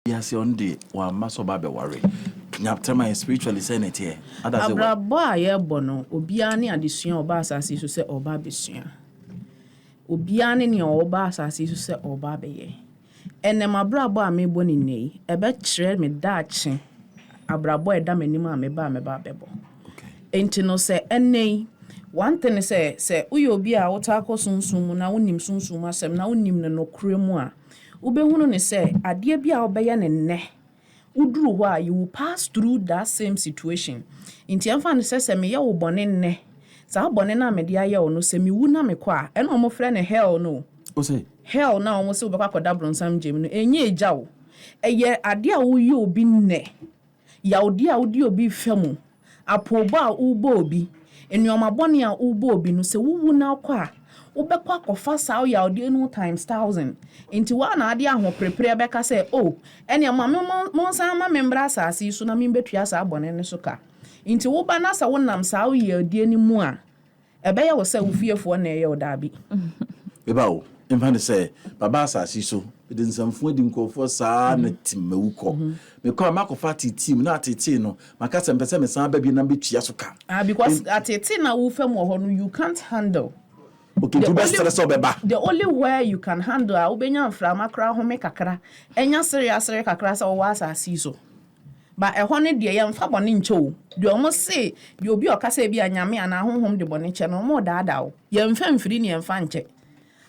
Yes, on the one maso babe worry. Nyaptema spiritually saying it here. Abrabo ye bono obia ne adesua oba asase so se oba besua. Obia ne oba asase so se oba beye. Enem abrabo a mebo ni nei ebe kire me daache. Abrabo eda manim a meba bebo. Okay. Enti no se enei one thing say uyo obi a wotako sunsun na wonim sunsun asem na wonim ne nokure mu a ubehunu ne se ade bia obeye ne nne uduru ho a you will pass through that same situation. Inti amfa ne se me ye wo bone nne sa bone na me dia ye wo no se me wu na me kwa e no mo frɛ ne hell no o say hell na wo se wo bekwa koda bronsam gem no enye eja wo eye ade a wo ye obi nne ya odi a wodi obi famu apoba a ubo obi enuoma bone a ubo obi no se wuwu na kwa ubekwa kofa sa ya odi no times 1000 inti wa na ade aho prepare beka say oh ene ma monsan ma membra asase so na membetua sa abone ne so ka inti wo ba na sa wonam sa o ye odi ani mu a ebe ye wo se wo fiefo na ye oda bi eba o emfa say baba asase so de nsamfo di nkofo saa na timawuko me kwa makofa team na tete no maka se mpese me san ba bi na betua so ka because atete na wo fam wo no you can't handle. Okay, the only way you can handle a ubenya mframa kra home kakra enya sere kakra sa wo asase so ba ehɔ ne de ye mfa bone ncho de omo se de obi okasa bi anyame ana honhom de bone che no mo daada wo ye mfa mfiri ne ye mfa nche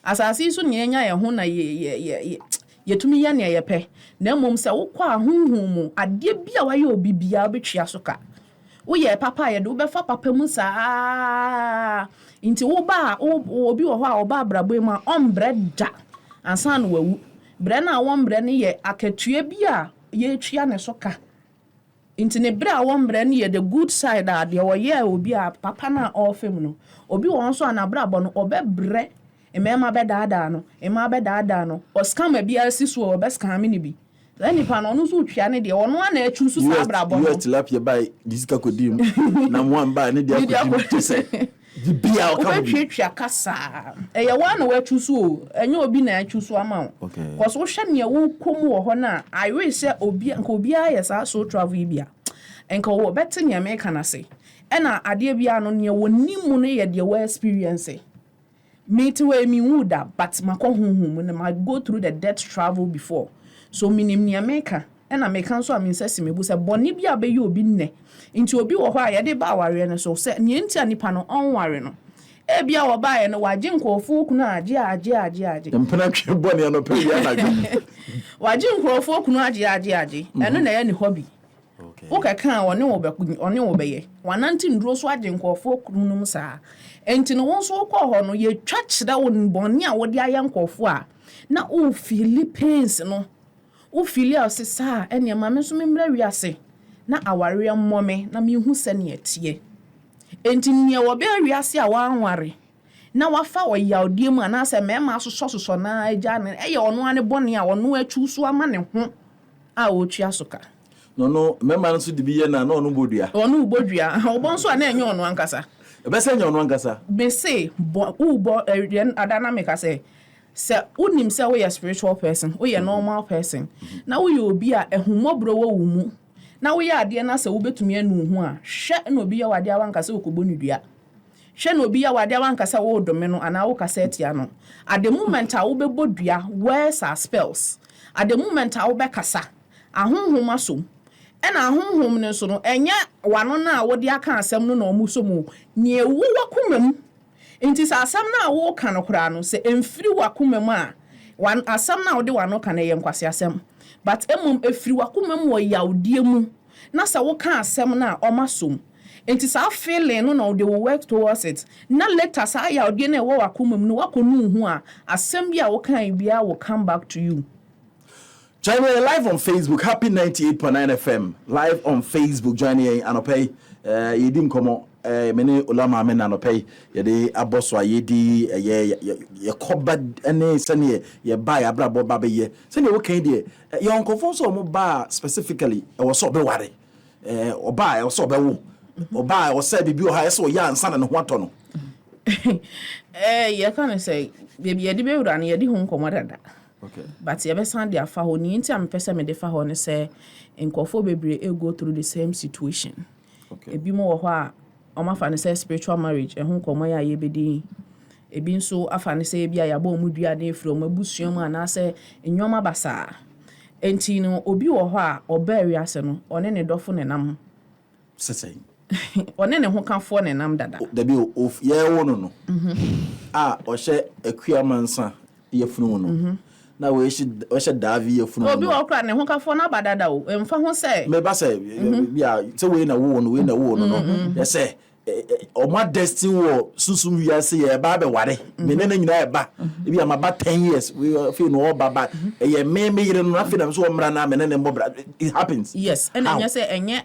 asase so ne enya ye ho na ye tumi ya ne ye pɛ na mom se wo kwa honhom mu ade bia wa ye obi bia obetwa so ka wo ye papa ye de wo befa papa mu saa inti wo ba obi wo ho a oba abrabo mu a ombreda ansa no wawu bre na wo mbre ne ye akatua bi a ye twa ne so ka inti ne bre a wo mbre ne ye the good side a de wo ye obi a papa na ofem no obi wo so ana abrabo no obebre emema be daada no ema be daada no o scam bi asiso o be scam ni bi ani pa no so twa ne de ono na achu so sa abrabo no tilapia by disika kodim na mo amba ne de akodim se di bia o ka twa kasa eye wa na wa chu so enye obi na achu so ama ko so hwe ne wo komu wo ho na I wish say obi nka obi aye sa so travel bia enka wo beti ne America na se ena ade bia no ne wo nimu ne ye de wa experience me to we me woulda but makohunhum na ma go through the death travel before so minim ne America ena America so aminsese mebu se boni bia be ye obi nne nti obi wo ho a ye de ba aware ne so se ne ntia nipa no onware no e bia wo ba ye no waje nkofo kunu age mpena twe boni no pe ya na gbe waje nkofo kunu age eno na ye ne hobby okay o ka one wo be ye wananti nduro so age nkofo kunu num saa enti no won so ko ho no ye twa kira won boni a wo de aye nkofo a na o Philippines no o filia o se saa ene ma me so memra wiase na aware mmome na me hu se ne atie enti ne wo be wiase a wanware na wafa wo yawdie mu ana se mema soso na agya ne eye ono ane bone a ono achu so ama ne ho a o tua soka no mema no so de bi ye na ono bodua obon so na enye ono ankasa ebe se enye ono ankasa be say bo adana make say unim se we a spiritual person we a normal person na we obi a ehumobro wo mu na we ade na se wo betumi anu hu a hwe na obi ya wade awanka se okobonudua hwe na obi ya wade awanka se wo dome no ana wo kasetia no at the moment a wo bebodua words are spells at the moment a wo bekasa ahonhom aso ena ahonhom ne so no enya wano na wo de aka asem no na omuso mu ne ewu wakomam inti sa asam na wo ka no kura no se emfiri wakomam a wan asam na wo de wano ka na ye nkwase asem but emum efiri wakomam wo yawdie mu na sa wo ka asem na omasom inti sa feeling no na they will work towards it na later sa yawdie na wo wakomam no wakonu hu a asem bia wo kan bia will come back to you. Join me live on Facebook, Happy 98.9 FM. Live on Facebook, join me and pay. Yedim komo mene Ola Maame na pay. Yede aboswa yedi ye koba ene sene ye buy abrabo babe ye. Sene wo kan de ye onkofo so mo ba specifically e wo so be ware. Oba e wo so be wo. Oba e wo say bibi o ha so ya ansa na ne ho ato no. You can say baby yedi be wura na yedi ho nkomo dada. Okay. But yɛbɛsan de afa hɔ ne nti a mepɛ sɛ mede fa hɔ ne sɛ nkɔfoɔ bebree go through the same situation. Okay. Ebi mo wɔ hɔ a ɔmo afa ne sɛ spiritual marriage ɛho nkɔmmɔ yɛ a yɛbɛdi. Ebi nso afa ne sɛ ebi a yɛabɔ ɔmo dua ne efiri ɔmo abusua mu anaasɛ nneɛma basaa. Enti no obi wɔ hɔ a ɔbaa wiase no ɔne ne dɔfo ne nam. Sesɛn. Ɔne ne ho kafoɔ ne nam dada. Dabi of yɛwo no no. A ɔhyɛ akua mansa yɛfunu no. Na wɔhyɛ Davi yɛfunu no. Obi wɔ kora ne ho kafoɔ na aba dada o. Emfa ho sɛ. Meba sɛ bia sɛ wei na wo no yɛ sɛ ɔma destiny wɔ susum wiase yɛ ba bɛware me ne nyina ɛba ebi amaba 10 years we feel no baba ɛyɛ me yire no afi na so ɔmra na me ne mbobra. It happens. Yes, and then you say enye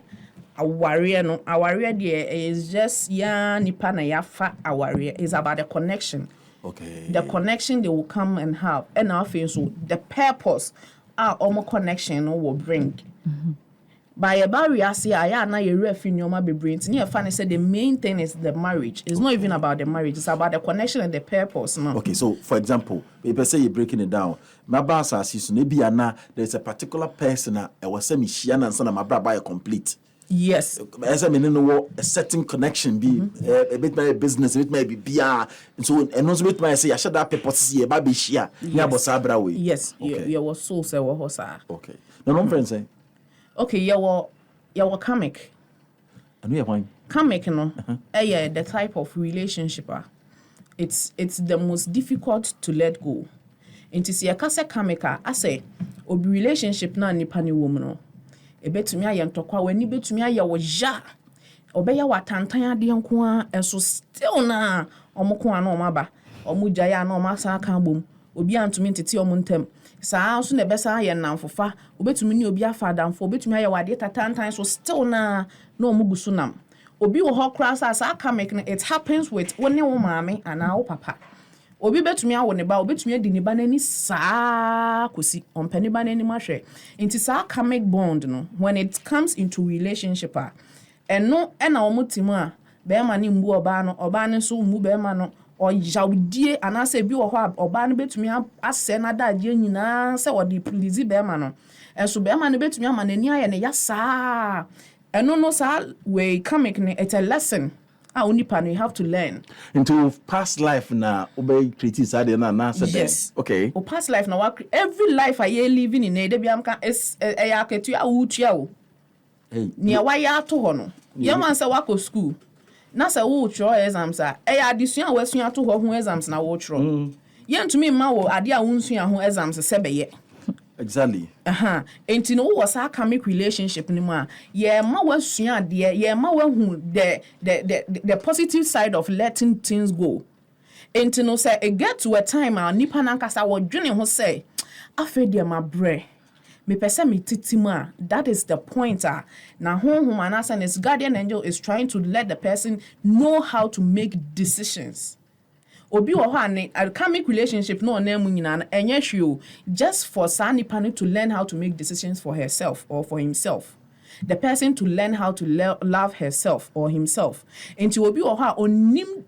aware no aware there is just ya nipa na yafa aware is about the connection. Okay. The connection they will come and have, and now feel so the purpose our omo connection will bring. By a barrier, say I na you refi nyoma be brains. Near funny said the main thing is the marriage. It's not even about the marriage. It's about the connection and the purpose. No. Okay, so for example, if I say you're breaking it down, my boss says maybe there's a particular person I was saying Shiana and son of my brother complete. Yes. As I mean, no a certain connection be a bit my business, it may be BR, and so and also with my say I should have people see a baby share. Yes, okay. You was so say what was okay. No friends say. Okay, you were comic. And we have one. Comic, no. Yeah, the type of relationship. It's the most difficult to let go. Into see a kase comica, I say, obi relationship na nipa ni woman no. Ebetumi aye ntokwa wani betumi aye wo ja. Obeya watantan ade nko a enso still na omko ana omaba. Omu jaya na omasa kan bom. Obi antumi ntete omu ntem. Saa so na besa aye namfofa. Obetumi ni obi afa adamfo. Obetumi aye wade tatantan so still na omugu so nam. Obi wo ho kra sa ka make it happens with one Ola Maame ana wo papa. Obi betumi awo ne ba obetumi adi ne ba nani saa kosi ompani ba nani mahwe nti saa karmic bond no when it comes into relationship eno na omotimu a be ma ne mbu oba no so mbu be ma no oyawdie anase bi wo ho oba no betumi ase na daje nyina se wo de please be ma no enso be ma no betumi ama nani aye ne ya saa eno no saa we karmic ne it's a lesson. You have to learn. Into past life na obey creative side na yes. Okay. O past life na every life I living in dey biam kan is ya ketu a wutua o. Hey. Nia wa ya to ho no. Ye man say wako school. Na say wo tro exams a ya adesua wa sua to ho exams na wo tro. Ye ntumi ma wo ade a wonsua ho exams se beye. Exactly. Enti no was a karmic relationship ni ma ye ma wasua de ye ma wahu the positive side of letting things go. Enti no say it get to a time a nipa nankasa wo dwene ho say afa de ma bre me pese me titima. That is the point na honhom anasa his guardian angel is trying to let the person know how to make decisions. Obi wo ho ane a karmic relationship no na mu nyina na enye hwe just for sanipani to learn how to make decisions for herself or for himself. The person to learn how to love herself or himself. Enti obi wo ho a onim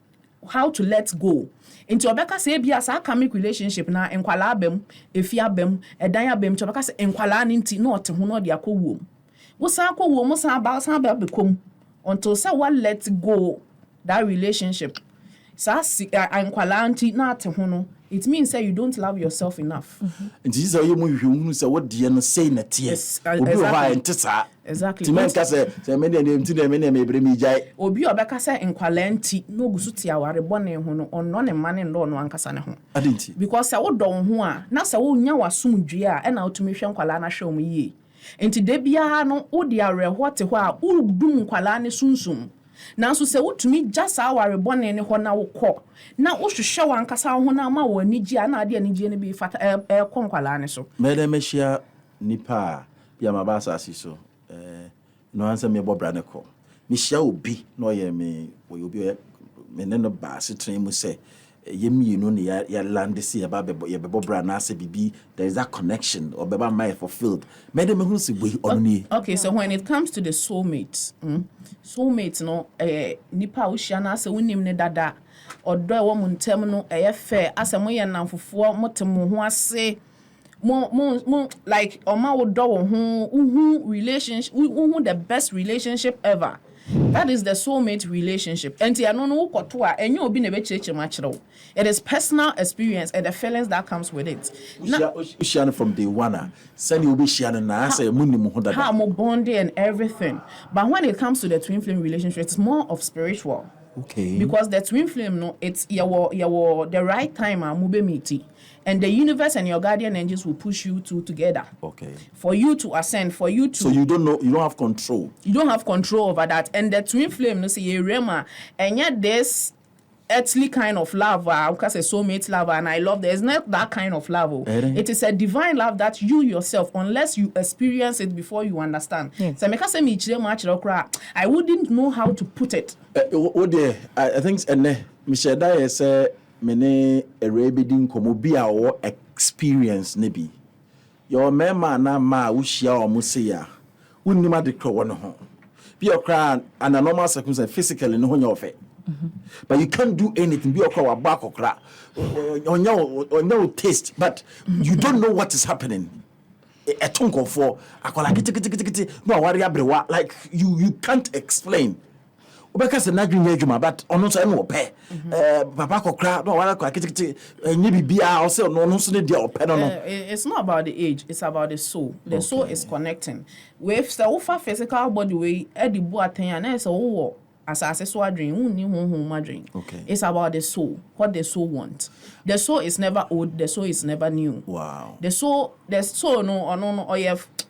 how to let go. Enti obeka say bia sa karmic relationship na enkwala abem efi abem edan abem to obeka say enkwala ne nti na ote ho no de akowuom. Wo san akowuom san ba bekom until say what let go that relationship. It means that you don't love yourself enough. And this is how you say what the say na tie. Exactly. Timen ka say many dem ti dem me bre mi jai. Obi obeka say enkwala nti no gusu ti aware bone ho no onno ne mane ndo no ankasa ne ho. Adinti. Because say wo don ho a na say wo nya wasomdwe a na otumi hwe enkwala na hwe omuye. Enti de bia no wo de awerho te ho a urudum enkwala ne sunsum. Nanso se wutumi just aware bone ne ho na wokọ na wohwehwe wankasa ho na ma wo anigi na ade anigi ne bi fata konkwala ne so mede mehia nipa ya mabasa asiso no ansa me bobra ne ko mehia obi no ye me obi me ne no ba asetren mu se yemienu ne ya land se ya ba ye bobra na ase bibi there is that connection or beba my fulfilled mede me hu se boy onu ni. Okay, so when it comes to the soulmates no nipa wo hia na ase wonim ne dada odo e wo mu ntem no fair ase mo ye namfofo motem ho ase More like Oma would do who relationship who the best relationship ever. That is the soulmate relationship. And it is personal experience and the feelings that comes with it. From day one, send you be sharing na say how more bonding and everything. But when it comes to the twin flame relationship, it's more of spiritual. Okay. Because the twin flame, no, it's your the right time miti. And the universe and your guardian angels will push you two together. Okay. For you to ascend, for you to. So you don't know, you don't have control. You don't have control over that. And the twin flame, no, say rema, and yet this earthly kind of love, because a soulmate love, and I love there's not that kind of love. It is a divine love that you yourself, unless you experience it before you understand. Yes. So I wouldn't know how to put it. I think Michelle Dyer say mene erebedin komo bi a wo experience ne bi your mema na ma wo hia o mo se ya wonnima de kro no ho bi okra an normal circumstance physically no ho nya ofe but you can't do anything bi okra wa ba kokra onya taste but you don't know what is happening a tonko for akola kiti no awari abrewa like you can't explain. Because na green adwuma but ono so no ope papa kokra no wala kwa kiti enye bibia o se no so ne dia ope no. It's not about the age, it's about the soul. The soul is connecting with the physical body we edibu aten na so wo asase so adwen unni honhom adwen. Okay. It's about the soul, what the soul wants. The soul is never old, the soul is never new. Wow. The soul no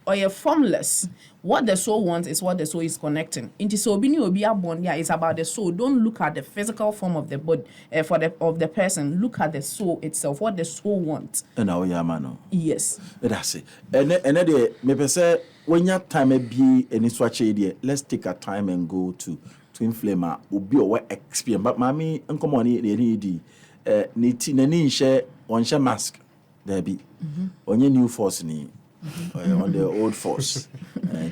or you formless. What the soul wants is what the soul is connecting. Into so being obi abon, yeah, it's about the soul. Don't look at the physical form of the body of the person. Look at the soul itself. What the soul wants. And now yeah man. Yes. That's it. And the me say when your time be any swatch idea, let's take a time and go to twin flame obi or experience. But mommy uncommon ni nani share on share mask there be on your new force ni. On the old force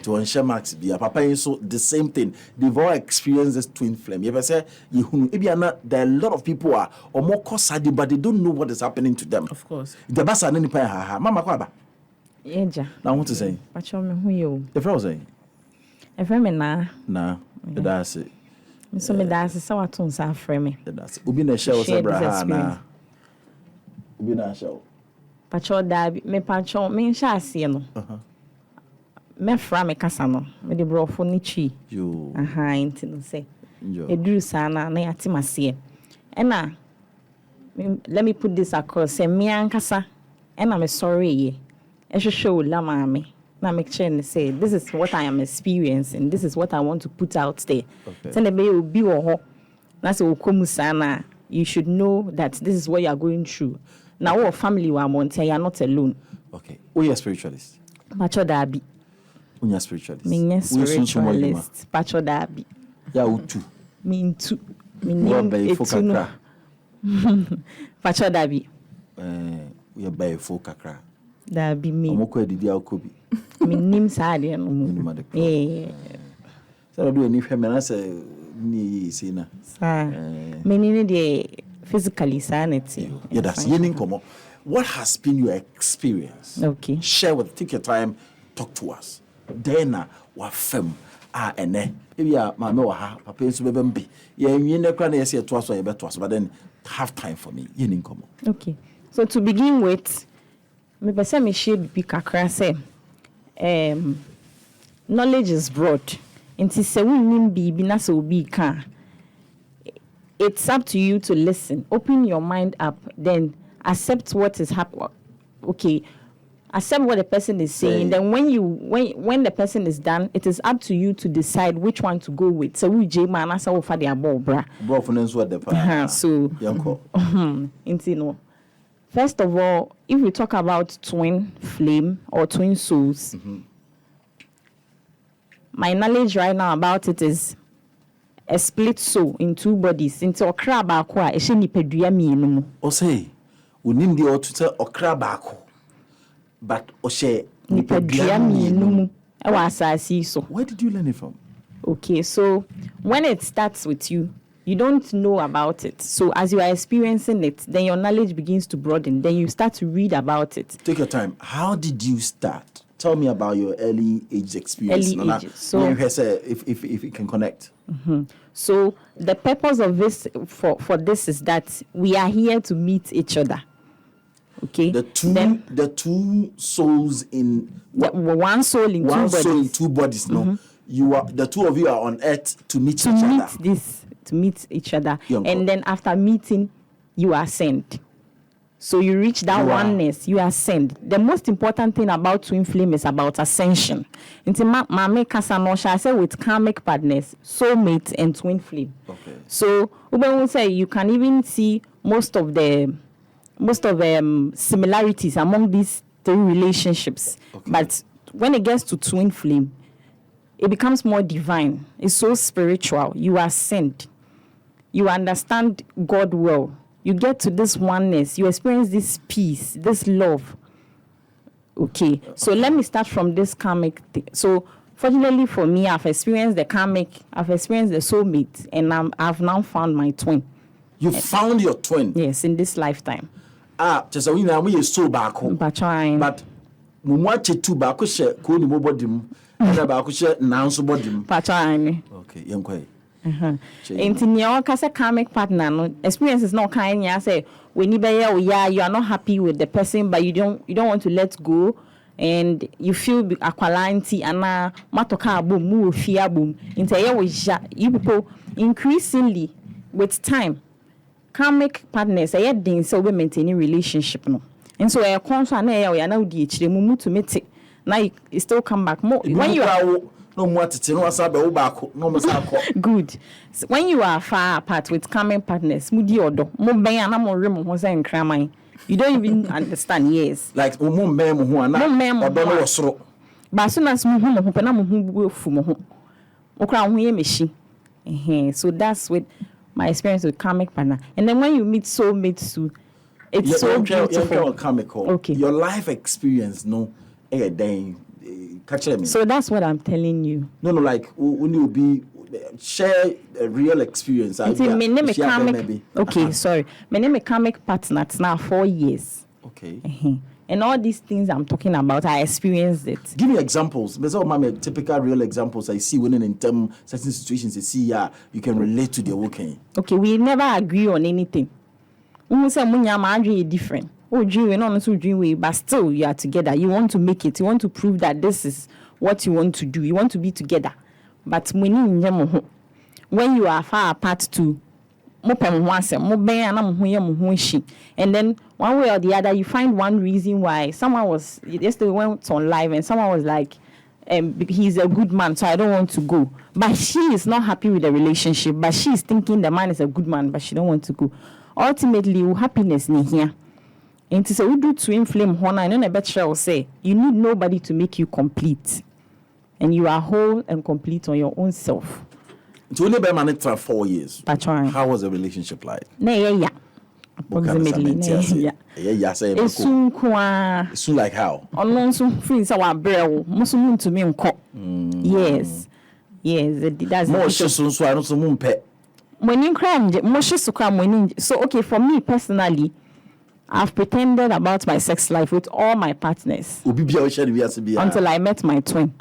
to share max be a papa so the same thing they've all experienced this twin flame. You ever say there are a lot of people are or more cosadi but they don't know what is happening to them. Of course the basa nani pa mama kwaba yeja now what to say pacho me hu yo the friend saying e friend me na that's it so me that's so waton sa friend me that's obi na share us abraham na obi na share pacho da me pacho me sha ase no me fra me kasa no me de brofo ni chi yo inti no say eduru sana na yati mase ena let me put this across say me ankasa ena me sorry ye ehwehwe Ola Maame na me chen say this is what I am experiencing, this is what I want to put out there. Say na be obi wo ho na say okomu sana you should know that this is what you are going through. Now our family were Monte, you are not alone. Okay. Who are spiritualist? Pacho Dabi. Who are spiritualist? Me spiritualist. Pacho Dabi. Ya utu. Me too. Me name etu. Pacho Dabi. We are by full kakra. Dabi me. Omoko edidi akobi. Me name saade no. So do any feminine say ni sina. Sa. Me ni de physically sanity. Yeah, that's yening komo. What has been your experience? Okay. Share with, take your time, talk to us. Then wa fem ene. Maybe mama wa ha papa nso bebembe. Ye nwene kra na yesi to aso ye beto aso but then have time for me. Yening komo. Okay. So to begin with, me pese me share bi kakra say knowledge is broad. Nti se wonnim bibi na se obi ka. It's up to you to listen. Open your mind up. Then accept what is happening. Okay, accept what the person is saying. Then when the person is done, it is up to you to decide which one to go with. So we J man asa ofa de abo bra. Bro for what the so yanko. No. First of all, if we talk about twin flame or twin souls, my knowledge right now about it is a split soul in two bodies. Into okra baako a ehye nipadua mienu mu. O say, unim de otuta okra baako. But o she nipadua mienu mu. Ewa asasi so. Where did you learn it from? Okay, so when it starts with you, You don't know about it. So as you are experiencing it, then your knowledge begins to broaden. Then you start to read about it. Take your time. How did you start? Tell me about your early age experience. Early age. So if you can connect. Mm-hmm. So the purpose of this for this is that we are here to meet each other. Okay. The two souls in one soul in one two bodies. soul in two bodies. No, you are the two of you are on earth to meet each other. To meet each other, Young and then after meeting, you are sent. So you reach that oneness, you are sent. The most important thing about twin flame is about ascension. Into Mame Kasanosha, I say with karmic partners, soulmates, and twin flame. Okay. So Ube will say you can even see most of the similarities among these three relationships. Okay. But when it gets to twin flame, it becomes more divine. It's so spiritual. You are sent. You understand God well. You get to this oneness. You experience this peace, this love. Okay. So let me start from this karmic thing. So fortunately for me, I've experienced the karmic, I've experienced the soulmate, and I've now found my twin. You found your twin? Yes, in this lifetime. Just we now we so back. But mumwache tu ba ko hye ko ni mobodim na ba ko hye nanso bodim. Okay, yenkoi. Into your karmic partner, no experience is not kind. Yeah, say when you are not happy with the person, but you don't want to let go, and you feel aqualanti and matoka boom, move fear boom. Into you people increasingly with time, karmic partners are doing so we maintaining relationship no, and so a contract na we are now mumu to meet it. Now you still come back more when you are. No more good. So when you are far apart with common partners, you don't even understand. Yes, like but as soon as so that's with my experience with karmic partner. And then when you meet soulmates too, it's so beautiful. Okay, your life experience, no, dang. So that's what I'm telling you. No, like when you be share a real experience. My name is karmic. Okay, sorry. My name is karmic partner. It's now 4 years. Okay. And all these things I'm talking about, I experienced it. Give me examples. There's all my typical real examples I see when in certain situations. I see you can relate to the working. Okay, we never agree on anything. We say we different. Dream not also dream way, but still you are together. You want to make it. You want to prove that this is what you want to do. You want to be together. But when you are far apart too, and then one way or the other, you find one reason why someone was yesterday went on live and someone was like, he's a good man, so I don't want to go. But she is not happy with the relationship. But she is thinking the man is a good man, but she don't want to go. Ultimately, happiness in here. And so we do twin flame honor, and then a better will say you need nobody to make you complete, and you are whole and complete on your own self. It's only been managed for 4 years. How was the relationship like? Approximately. It's soon like how? On some friends our bro, Muslim to me. Yes. That's more so I don't so moon pet. When you cram, so okay, for me personally, I've pretended about my sex life with all my partners until I met my twin.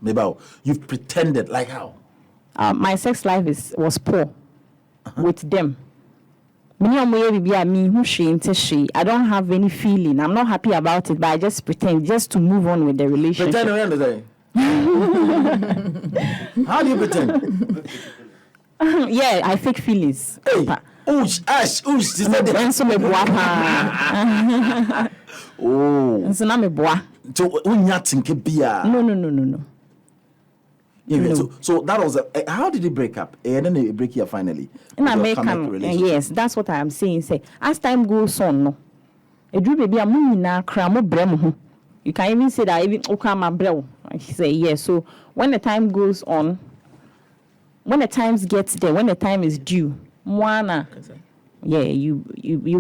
Maybe you've pretended like how? My sex life was poor with them. I don't have any feeling. I'm not happy about it, but I just pretend just to move on with the relationship. How do you pretend? Yeah, I fake feelings. Hey. This is oh. So No. Yeah, so that was how did it break up? And then it break here finally. Yes, that's what I am saying. Say as time goes on, no. You can even say that even he say yes. So when the time goes on, when the time gets there, when the time is due, you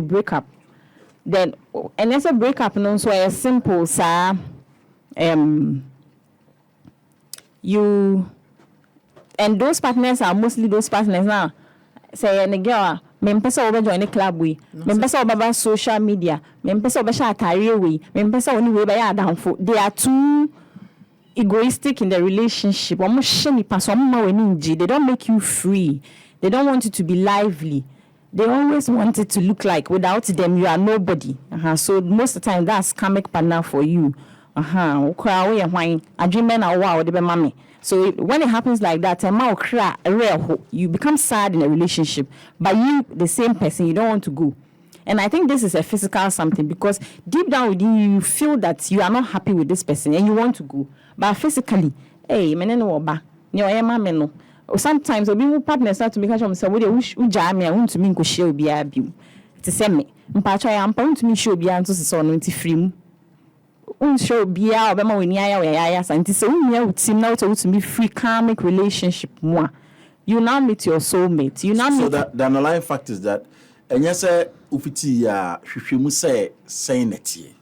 break up. Then and there's a breakup, no, so a simple you and those partners are mostly those partners now. say a girl, Mempesa over join the club we, Mempesa over social media, Mempesa over Shatari we, Mempesa only way by down for they are too egoistic in the relationship. They don't make you free. They don't want it to be lively. They always want it to look like without them you are nobody. So most of the time that's karmic partner for you. So when it happens like that, you become sad in a relationship. But you, the same person, you don't want to go. And I think this is a physical something because deep down within you, you feel that you are not happy with this person and you want to go. But physically, hey, sometimes obi partners start to make sure say we ujaa me want to me nko share obi abiu te se me mpacha ya mpa want to me show obi anto se so no nti free mu show obi a obema we ni aya we aya santi se unya utim na to me free karmic relationship mo you now meet your soulmate you now so that the underlying fact is that enye say ufiti ya hwehwemu say netie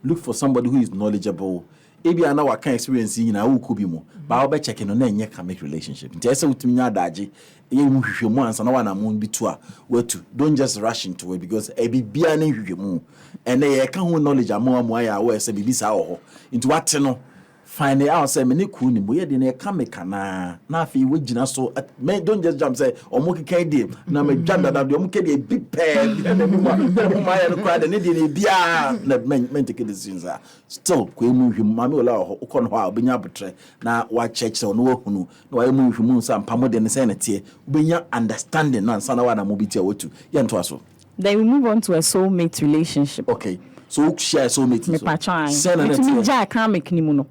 look for somebody who is knowledgeable. Ebi ana wa kan experience nyina wo ko bi mu ba wo be check no na enye karmic relationship nti ese wutumi nya adaje ye mu hwehwemu ansa na wa na mu bi to a watu don't just rush into it because ebi bia na hwehwemu and ye ka ho knowledge amu aya wo ese bibi sa wo ho nti wate no find out say me ne ku ni mo ye de na karmic na afi we gina so don't just jump say omo keka dey na me janda da de omo ke dey big pair na me mo ya no kwa de ne de bia na men take decisions still ko emu hwem ma me ola ho ko no ha obenya botre na wa church so no hunu na wa emu hwem so ampa mo de ne say na tie obenya understanding na nsa na wa na mo bi tie wotu ye nto aso. Then we move on to a soulmate relationship. Okay, so share soulmate me pa try to me ja karmic ni mu no.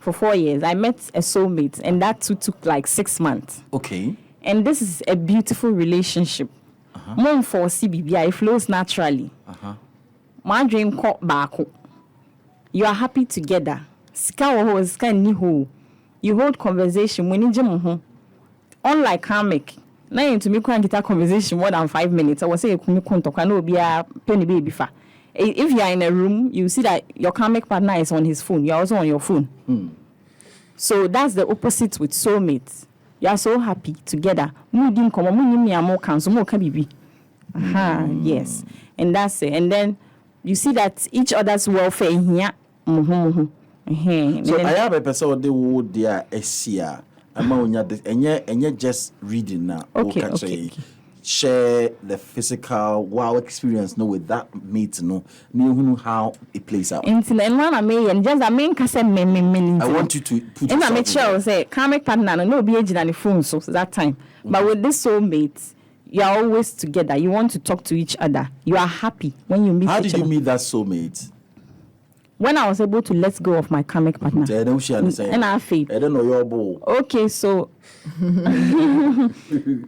For 4 years, I met a soulmate, and that too took like 6 months. Okay. And this is a beautiful relationship. Mom for CBBI, it flows naturally. My dream caught back. You are happy together. You hold conversation when you unlike karmic. Now to me can get a conversation more than 5 minutes. I was say you be a penny baby fa. If you are in a room, you see that your karmic partner is on his phone. You're also on your phone. So that's the opposite with soulmates. You are so happy together. Yes. And that's it. And then you see that each other's welfare in here. So I have a person they would their SCR. And just reading now. Okay. Share the physical wow experience no with that mate no know how it plays out. And just I mean I want you to put and I make sure say karmic partner no be aging on the phone so that time. But with this soulmate, you are always together. You want to talk to each other. You are happy when you meet each other. How did you meet that soulmate? When I was able to let go of my karmic partner. And I faith. I don't know your ball. Okay, so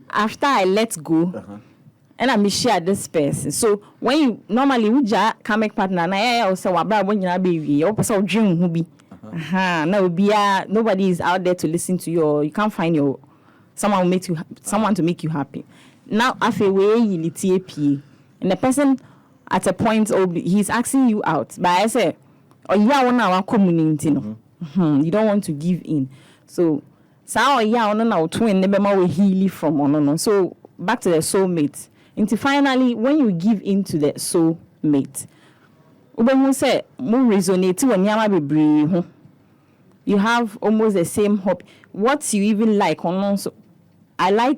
after I let go, and I share this person. So when you normally with your karmic partner, I say, when you baby, you also dream who be. Nobody is out there to listen to you, or you can't find someone to make you happy. Now after way you TAP, and the person at a point he's asking you out, but I say, you don't want to give in. So twin heal from so back to the soulmate. Until finally when you give in to the soulmate, you have almost the same hope. What you even like so I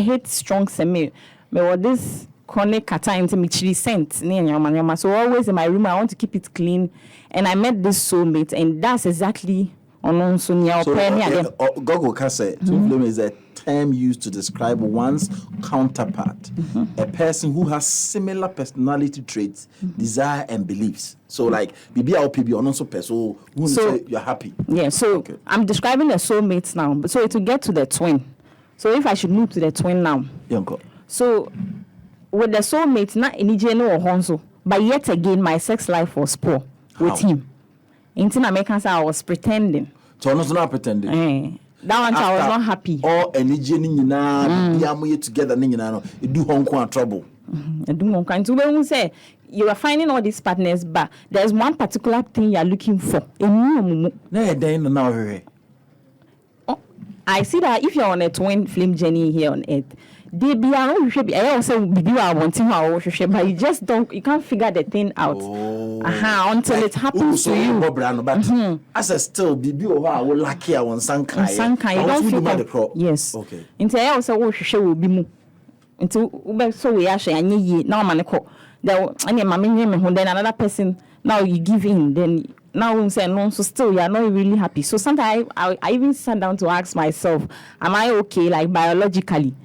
hate strong semi. But this chronic kata into me chili scent. So always in my room I want to keep it clean. And I met this soulmate, and that's exactly Gogo Kase is a term used to describe one's counterpart, a person who has similar personality traits, desire, and beliefs. So, like BBLPB or also person who say you're happy. Yeah. So okay. I'm describing the soulmates now, but so to get to the twin. So if I should move to the twin now. So with the soulmate, not in or Honso, but yet again my sex life was poor. With him. In American I was pretending. So I was not pretending. That one I was not happy. Or any together you do Hong trouble. So say you are finding all these partners, but there's one particular thing you are looking for. I see that if you're on a twin flame journey here on earth, they be I also be I want to but you just you can't figure the thing out. Until it happens to you. But as a still be lucky I want sankai. You don't feel yes. Okay. Until I also will be mu. Until so we actually now maneko. Then another person now you give in then now say no, so still you are not really happy. So sometimes I even sat down to ask myself, am I okay, like biologically?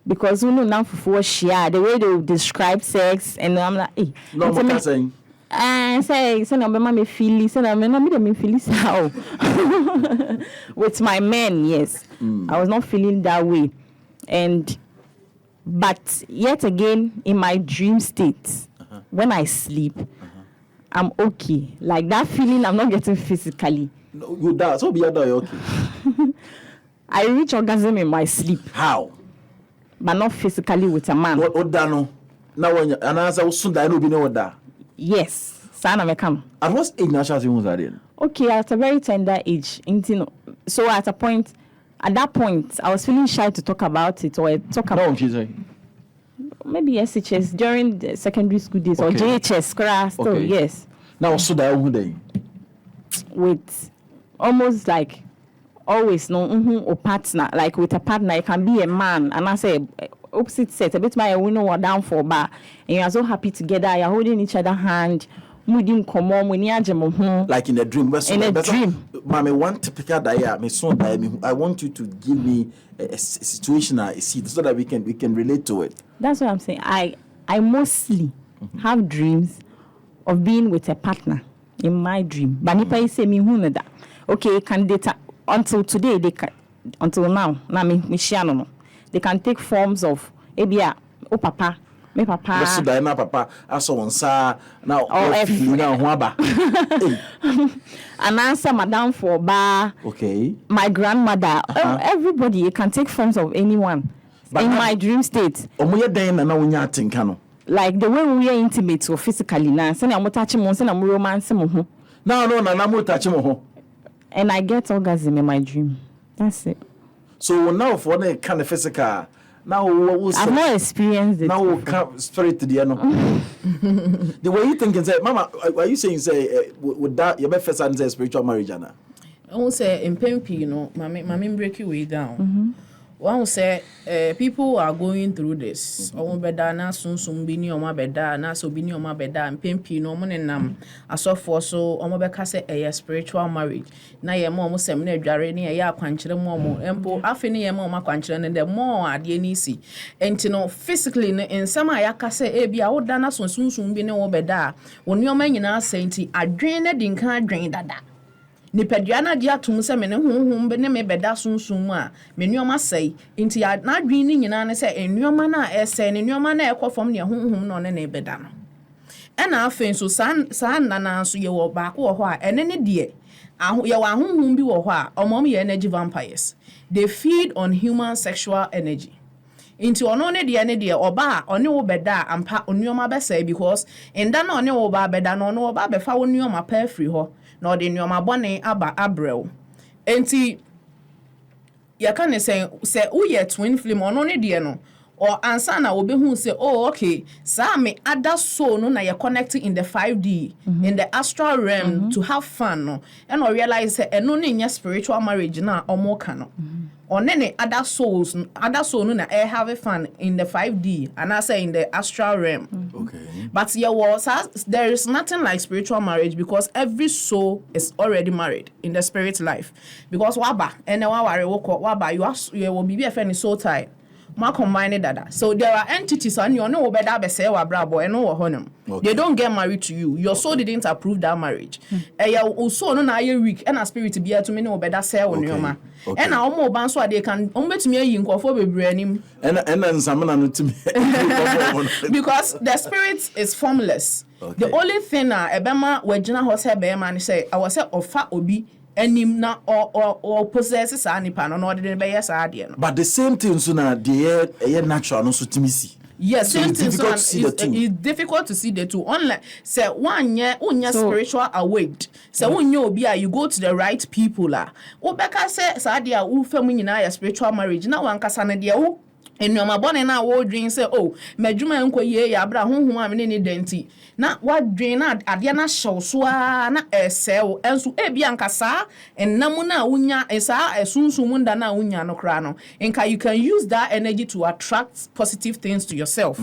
Because we know now for share the way they describe sex, and I'm like, hey, no more saying. Say no, me feel, say no, me feel how with my men, yes, I was not feeling that way, but yet again in my dream state, when I sleep. I'm okay. Like that feeling I'm not getting physically. No, you die. So be okay. I reach orgasm in my sleep. How? But not physically with a man. What dano? Now when you answer soon that no be no that. Yes. Sana me come. At what age natural things are then? Okay, at a very tender age. So at that point, I was feeling shy to talk about it or talk about. No, she's saying. Maybe SHS during the secondary school days or JHS class. Still, yes. Now so that one day. With almost like always or partner, like with a partner, it can be a man and I say opposite sex, a bit my window or down for bar, and you are so happy together, you're holding each other hand, moving come on when you're like in a dream. In a dream. Mommy, one typical day, my son, I want you to give me a situation I see so that we can relate to it. That's what I'm saying. I mostly have dreams of being with a partner in my dream. But if I say me who that, okay, can data until today until now, they can take forms of ebia papa. Me papa. So that na papa aso onsa na and answer madam for bar. Okay. My grandmother. Everybody can take forms of anyone. But in my dream state. Like the way we are intimate or physically now. Say I'm touching mo, say I'm romance mo. No, touching mo. And I get orgasm in my dream. That's it. So now for the kind of physical. Now I've not experienced it. Now we'll come straight to the end. The way you thinking, say, Mama, are you saying say with that your best and say spiritual marriage, Anna? I won't say in Pempi, mommy break you way down. One say people are going through this. Omo beda na sunsun bi ni omo beda na so bi ni omo beda mpempi no omo nenam asofo so omo beka say spiritual marriage. Na ye mo omo sem na adware ni ye akwankyere mo omo empo afi ni ye mo omo akwankyere ne de mo ade ni si. Enti no physically no ensem a yaka say e bia wo da na sunsun bi ni wo beda wo ni omo nyina say enti adwen na di nkan adwen dada. Nipadua di atum se me ne honhom be ne me beda sunsun mu a me nuoma sei nti na adwen ni nyina ne se enuoma na ese ne nuoma na ekofom ne honhom no ne beda no e na afen so san na so ye wo ba ko ho a ene ne de ye wa honhom bi wo ho a omom ye energy vampires. They feed on human sexual energy. Into ono ne de oba one wo beda ampa onuoma be say because enda na one wo ba beda no no oba be fa onuoma pa free ho na ode nuoma bone aba abrel enti ya kan say uye twin flame ono ne de no or ansa na obehu say oh okay sa me other soul no na you connect in the 5D in the astral realm to have fun no and or realize say eno ne nya spiritual marriage na omo ka no or nene other soul no na have fun in the 5D and I say in the astral realm. Okay. But there is nothing like spiritual marriage because every soul is already married in the spirit life. Because waba and waba you will be a friend soul tie. Ma combine dada. So there are entities and you know better be say wa brabo and no honum. They don't get married to you. Your soul didn't approve that marriage. Also no na ye weak and a spirit to be to me no better say on your ma. And na omo ban so they can betumi ayi nkofo bebre anim. And nsamana no timi. Because the spirit is formless. Okay. The only thing na ebema wagina ho say be man say I was say ofa obi enim na or possesses anipa no de be yes ade no. But the same thing so na the natural no so timi see. Yes, so it's difficult to see the two. It's difficult to see the two. Unlike say one year spiritual awake. Say when you go to the right people la. Obeka say sadia wo fam nyina ya spiritual marriage na wan kasa na de and no my bonnet now would drink say, oh, Majuma uncle ye, abra whom I'm in denti. Not what drain at Adiana show swa na sell, and so e bianca sa, and namuna unya esa as soon sumunda na unya no crano. And you can use that energy to attract positive things to yourself.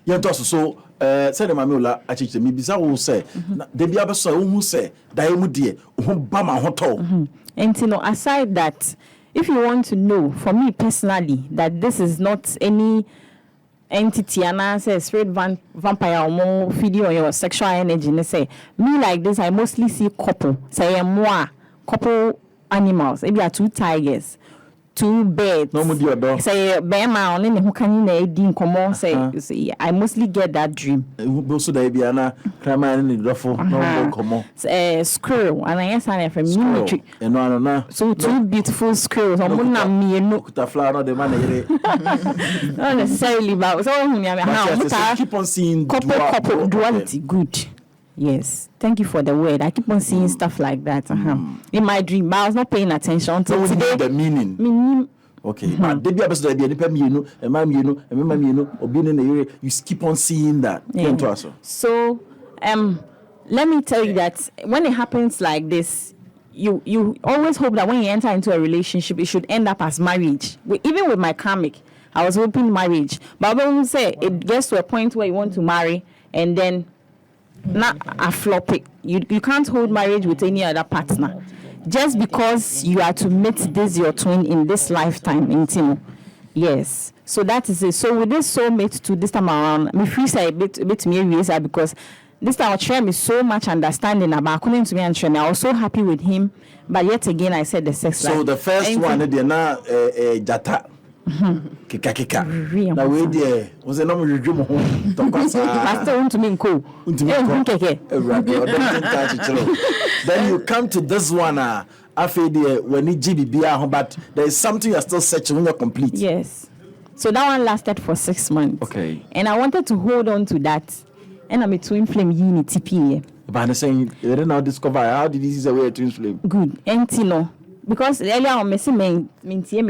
Yeah, so said my mula actually me bisa wo say de bia be so wo say dai mu de wo ba ma hoto. And aside that, if you want to know, for me personally, that this is not any entity and I say spirit vampire or more feeding on your sexual energy, and say me like this, I mostly see couple, say moi, couple animals, maybe 2 tigers, 2 birds. No more say bema only who can in common say I mostly get that dream. Also there be ana crama in the ruffle no common. Squirrel and I answer from military. No. So 2 beautiful squirrels. I'm not me no flower the man. Not necessarily, but so keep on seeing couple duality. Good. Yes, thank you for the word. I keep on seeing stuff like that in my dream, but I was not paying attention until today. The meaning. Okay, but they be able to be any pem you keep on seeing that. Yeah. So, let me tell you that when it happens like this, you always hope that when you enter into a relationship, it should end up as marriage. Even with my karmic, I was hoping marriage, but when we say it gets to a point where you want to marry and then not a flop it. You can't hold marriage with any other partner just because you are to meet this your twin in this lifetime in Timo. Yes, so that is it. So with this soulmate to this time around, me free say a bit me reason because this time I share me so much understanding about according to me and Shane. I was so happy with him, but yet again I said the sex life. So the first one they na jata. Kika. Na we there was no review ho pastor want to me ko. Then you come to this one after the when GBBR but there is something you're still searching when you're complete. Yes. So that one lasted for 6 months. Okay. And I wanted to hold on to that. And I'm a twin flame unity TP. But I'm saying you didn't now discover how did this is a way twin flame. Good. And because earlier on me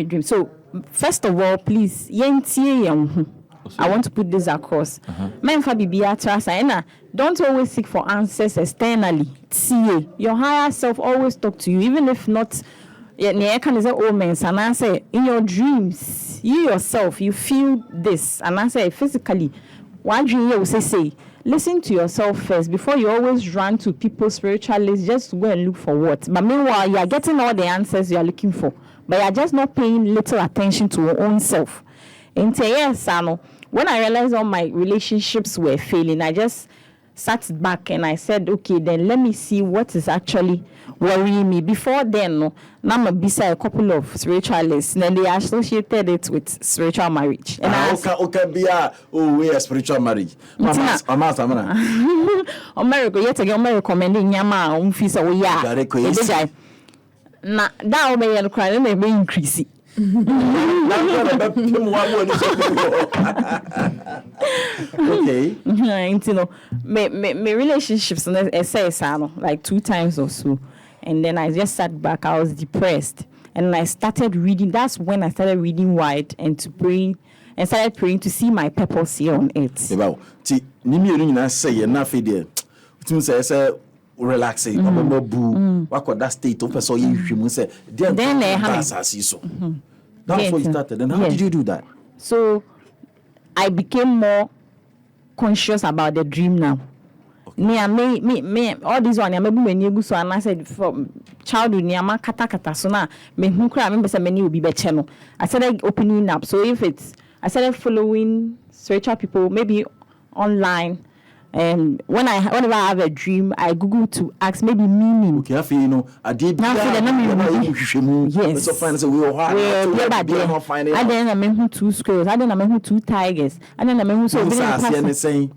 dream. So first of all, please, I want to put this across. Don't always seek for answers externally. See, your higher self always talk to you, even if not. And I say in your dreams, you yourself, you feel this, and I say physically. One dream you will say, listen to yourself first before you always run to people's spiritualists just to go and look for what. But meanwhile, you are getting all the answers you are looking for, but you are just not paying little attention to your own self. And when I realized all my relationships were failing, I just sat back and I said, okay, then let me see what is actually worrying me. Before then, now I'm beside a couple of spiritualists, and then they associated it with spiritual marriage. And we are spiritual marriage. America, yet again, America recommending Yama, Umfisa, we are. Now, that will be crying, may be increasing. Okay. My relationships like 2 times or so, and then I just sat back. I was depressed, and I started reading. That's when I started reading wide and to pray, and started praying to see my purpose here on earth. Relaxing, that state of person you say. Then that's what you started. And how did you do that? So I became more conscious about the dream now. Me all this one me so and I said from childhood niama kata so now me hu kra me say many obi be che no. I started opening up. So if it's I started following spiritual people maybe online. And whenever I have a dream, I Google to ask maybe meaning. Okay, I feel I did. Yes. I then I mean 2 squirrels. I then I mean 2 tigers. And then I mean so.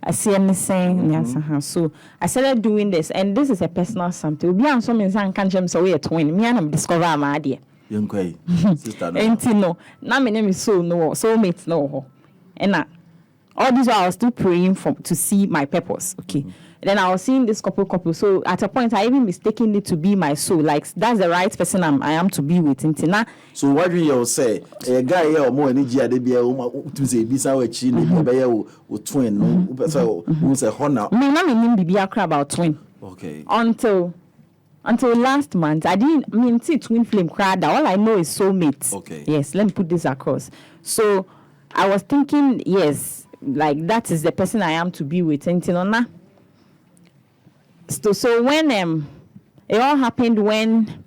I see anything. Yes. So I started doing this, and this is a personal something. We are some insan can't jump so we are twin. Me and I'm discover my idea. Sister. No. Now my name is Soulmates no. And all this while I was still praying to see my purpose. Okay. then I was seeing this couple. So at a point, I even mistaken it to be my soul. Like that's the right person I am to be with. Intina. So what do you say? A guy here more energy at the beer to say Bisa chin, or twin, who's a honor. Me, not me, be about twin. Okay. Until last month, I didn't mean see twin flame crowd. All I know is soulmates. Okay. Yes, let me put this across. So I was thinking, yes, like that is the person I am to be with. And so when it all happened when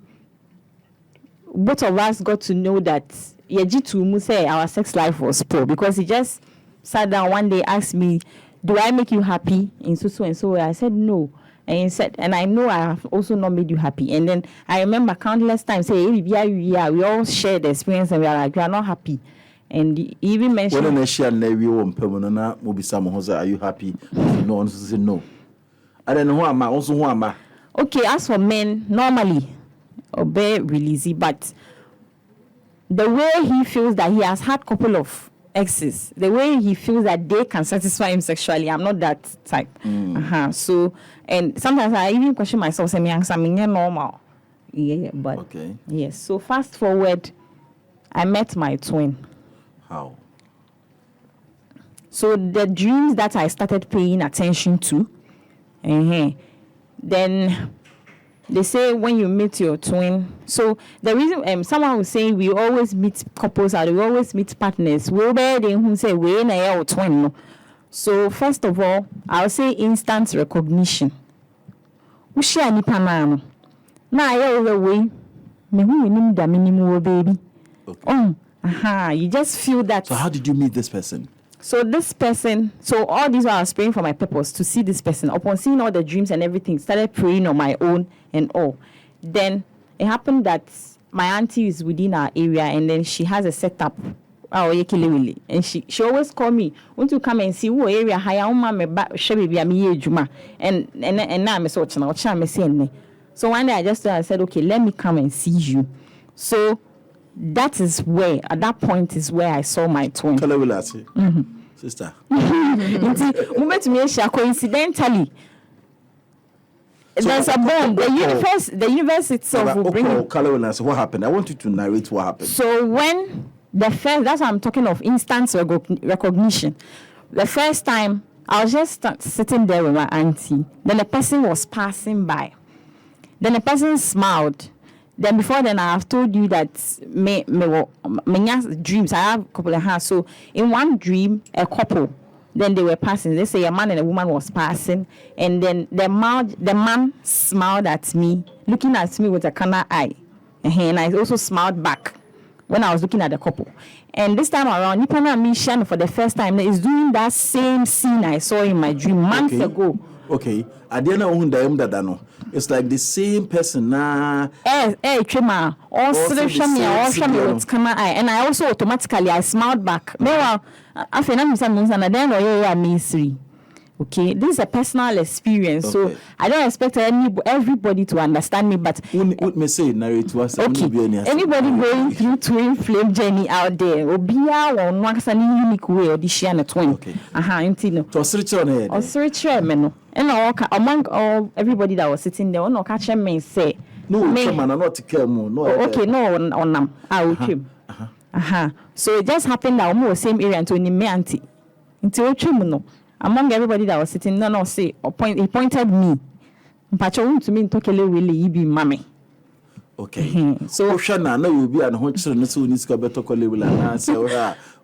both of us got to know that Yejitu say our sex life was poor, because he just sat down one day, asked me, "Do I make you happy in so and so?" I said no. And he said, and I know I have also not made you happy. And then I remember countless times saying, we all share the experience and we are like, we are not happy. And he even mentioned, when I share Navy on Permanent, will be some who say, are you happy? No one says no. I don't know who am I, also who am I. Okay, as for men, normally, obey release, but the way he feels that he has had a couple of exes, the way he feels that they can satisfy him sexually, I'm not that type. So, and sometimes I even question myself, saying, "I'm normal." Yeah, but okay. Yes. So fast forward, I met my twin. How? So the dreams that I started paying attention to, then they say when you meet your twin. So the reason someone was saying we always meet couples or we always meet partners. We who say we na your twin. No. So first of all, I'll say instant recognition. We share ni panano. Na ya way. Me who nim da minimum baby. Okay. You just feel that. So how did you meet this person? So this person, so all these I was praying for my purpose to see this person. Upon seeing all the dreams and everything, started praying on my own and all. Then it happened that my auntie is within our area and then she has a setup. And she always call me, want to come and see what area higher and now I'm so one day I just said, okay, let me come and see you. So that is where, at that point is where I saw my twin. Sister. Coincidentally, there's a bond. The universe itself will bring. What happened? I want you to narrate what happened. So when the first, that's what I'm talking of, instant recognition. The first time I was just sitting there with my auntie. Then the person was passing by. Then the person smiled. Then before then, I have told you that me dreams. I have a couple of hands. So in one dream, a couple, then they were passing. They say a man and a woman was passing, and then the man smiled at me, looking at me with a canna eye, and I also smiled back when I was looking at the couple. And this time around, Nipana Mishan for the first time is doing that same scene I saw in my dream months ago. Okay. It's like the same person now. Chima. And I also automatically smiled back. Okay, this is a personal experience, so I don't expect everybody to understand me. But me say narrate to us. Okay, anybody going through twin flame journey out there, Obia or Nwakasani unique way or this year twin. Okay. Intino. To Osiriche or Osiriche meno. And among all everybody that was sitting there, no catch me say. No, man, I'm not to care more. No. Okay, no on them. I will keep. So it just happened that almost same area until me auntie. Until no. Among everybody that was sitting, he pointed me. Mpacho to me talk really you be mommy. Okay. So Shana, no, you'll be an honcho no so niska beto kole will answer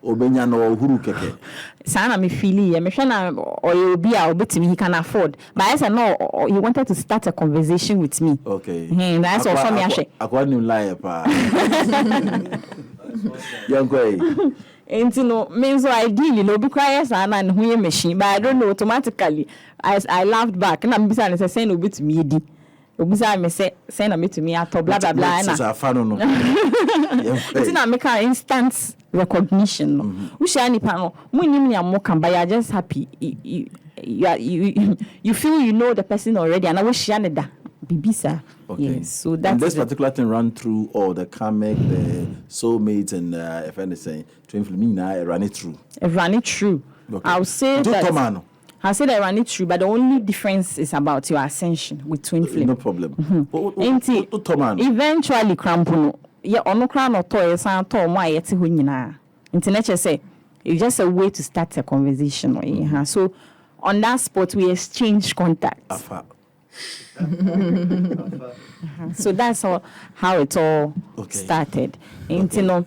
obenya no huru keke. Sana me feely, me shana or you'll be a bit he can afford. But I said no, he wanted to start a conversation with me. Okay. That's all for me. I got him lie pa. Young boy. And means ideally, because and who machine, but I don't know automatically. I laughed back, and I'm beside and saying a bit to me. Obisa me say send a bit to me at blah blah blah. It's not make an instant recognition. We share any panel. We need more can but you're just happy. You feel you know the person already, and I wish you that. Bibisa. Okay. Yes, so that's and this particular thing run through all the karmic, the soulmates, and if anything, twin flame, I ran it through. Ran it through. Okay. I'll say that. I say that run it through, but the only difference is about your ascension with twin flame. No problem. Eventually, crampono. Yeah, ono crown or toy, san to my yeti hunina. Internet say it's just a way to start a conversation. So on that spot, we exchange contacts. So that's how it all started. And you know,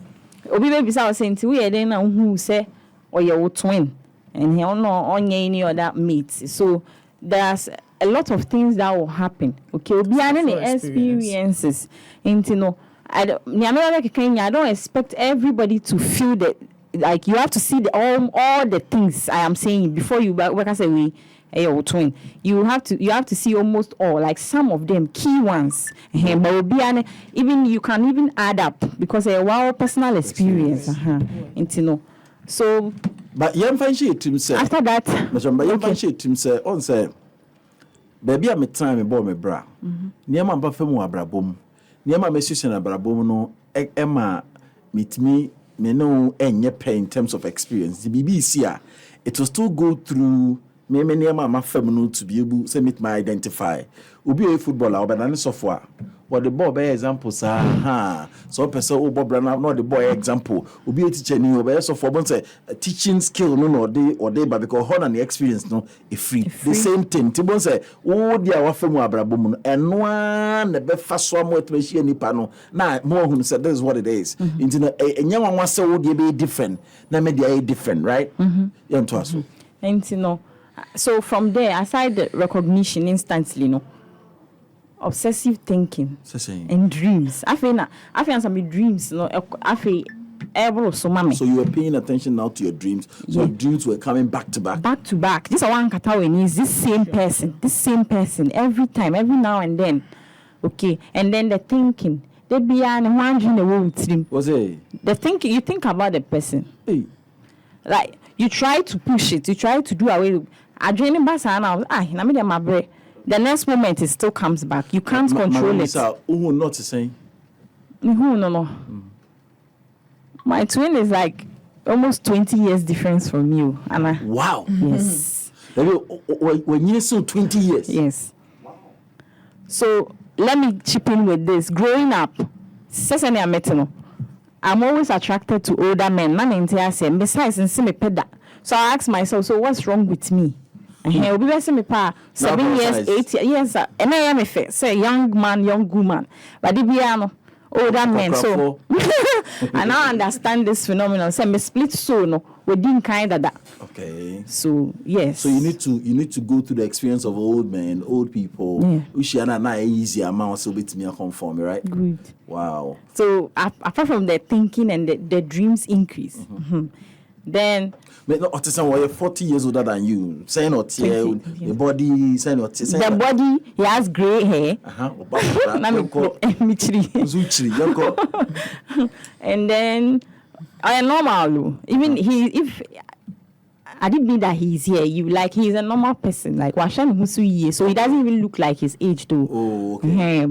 Obi baby was saying to we then who say or your twin, and he don't know on any other mates. So there's a lot of things that will happen. Okay, Obi any experiences. And you know, I don't expect everybody to feel that. Like you have to see all the things I am saying before you work as a twin. You have to see almost all, like some of them key ones. But even you can even add up because a personal experience. You know. So but you find she to say after that you find she to say on say baby am time me boy me bra. Niam ba fam wa brabom. Niam ma mesusu na brabom no ema mitimi me no enye pay in terms of experience. The BBC it will still go through me ma fam no to be able to meet my identify. Obi a footballer or banana software. What the boy by example so person o bob brana no the boy example. Obi a teacher ni obi software say teaching skill no or they but because hon and the experience no e free. The same thing. Tibon say o dia wa fam abrabom no eno na be fa so mo etmeshi nipa no na mo hu say this is what it is. Into no enya wan say o dia be different na me dia different, right? You to us. And you know, so from there, aside the recognition instantly, obsessive thinking and dreams. I feel some dreams, I feel able so mama. So you were paying attention now to your dreams. So your dreams were coming back to back. Back to back. This one kataweni is this same person every time, every now and then. Okay, and then the thinking. They be an wandering the world dream. Was it? The thinking you think about the person. Hey. Like you try to push it, you try to do away. I dream basa now. My brain. The next moment it still comes back. You can't control it. Who not saying? No. My twin is like almost 20 years difference from you, Anna. Wow. Yes. When you so 20 years. Yes. So let me chip in with this. Growing up, I'm always attracted to older men. Besides, so I ask myself, so what's wrong with me? He'll be 7 years, 8 years, and I am a say young man, young woman, but the older men. So I now understand this phenomenon. Say me split so no, we didn't kind of that. Okay. So yes. So you need to go through the experience of old men, old people. Which are not easy amount so bit me conform, right? Good. Wow. So apart from the thinking and the dreams increase, then. But no, you're 40 years older than you. Say not here, the body, say not. The body, he has grey hair. And then I am normal. Even if I didn't mean that he's here, he's a normal person. Like Washan Musu, so he doesn't even look like his age too. Oh, okay.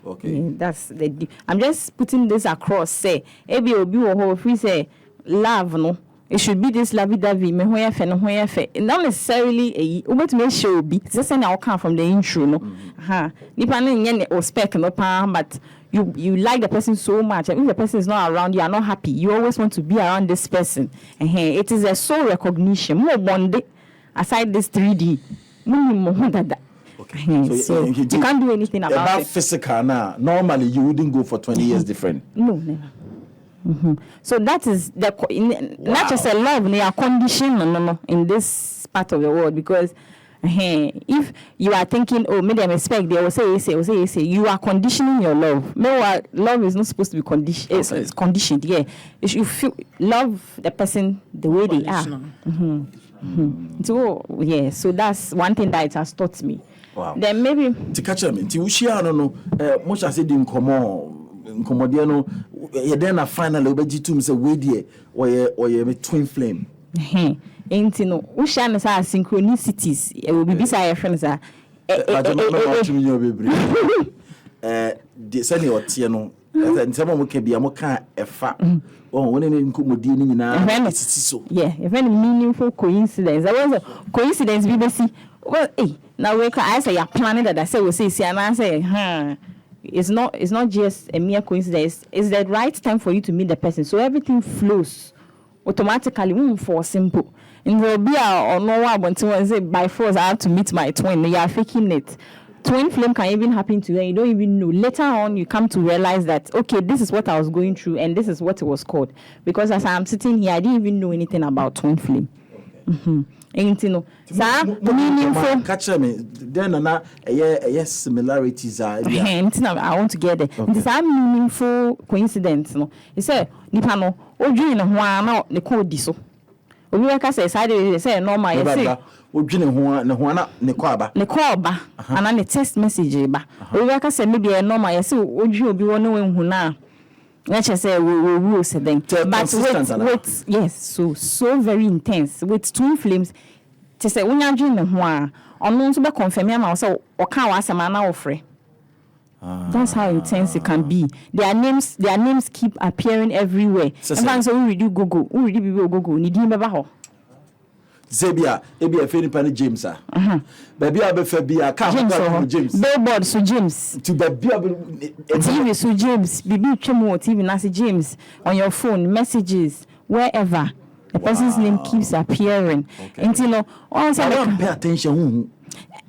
Okay. That's the. I'm just putting this across. Say, Ebi Obi or if we say love, no. It should be this lovey-dovey, me hoya fe, no hoya fe. Not necessarily but me show be. Just saying I'll come from the intro, no. Nipa no nyene or spec no pa, but you like the person so much. And if the person is not around, you are not happy. You always want to be around this person. It is a soul recognition. More one day, aside this 3D. Okay. So you can't do anything about it. Physical now. Normally you wouldn't go for 20 years different. No, never. So that is not just a love, they are conditioned in this part of the world because if you are thinking, oh, maybe I expect they will say, you are conditioning your love. No, love is not supposed to be conditioned. It's conditioned, yeah. You feel love the person the way they are. So yeah, so that's one thing that it has taught me. Wow. Then maybe to catch them, I don't know. Much as it didn't come on. Comodiano, then finally obejitum say we there or ye twin flame. Ain't no Ushan is our synchronicities. It will be beside your friends. The send your tiano And some of can be a mocha a fat. Oh, when in Kumudini now, it's so. Yeah, a very meaningful coincidence. There was a coincidence, BBC. Well, now I say a planet that I say we say, and I say, it's not just a mere coincidence. It's the right time for you to meet the person. So everything flows automatically. For simple. In the be or no one want to say by force I have to meet my twin. You are faking it. Twin flame can even happen to you. You don't even know. Later on, you come to realize that okay, this is what I was going through, and this is what it was called. Because as I'm sitting here, I didn't even know anything about twin flame. Anything no. Meaningful. Catch me. Then yes, similarities are. I want to get there. It's a meaningful coincidence. No, you say nipa no. Oju na ho na ne ko di so. Obi ka say side say normal. You say oju ne ho na ne ko aba. Ne ko aba. Ana ne text message ba. Obi ka say maybe normal. You say oju obi wo no hu na. Let's just say we say then. But with yes, so very intense with twin flames. To say when you dream ho a ono so be confirm am say o ka wa asema na ofre. That's how intense it can be. Their names keep appearing everywhere. And so we do Google, we do Google. Ni di beba ho. Zebia, ebi e ni pani James ah. Baby abi fe bia ka James. Billboard so James. To baby TV so James. Bibi twemo TV na say James on your phone, messages, wherever. The person's name keeps appearing. Okay. And you know, pay attention.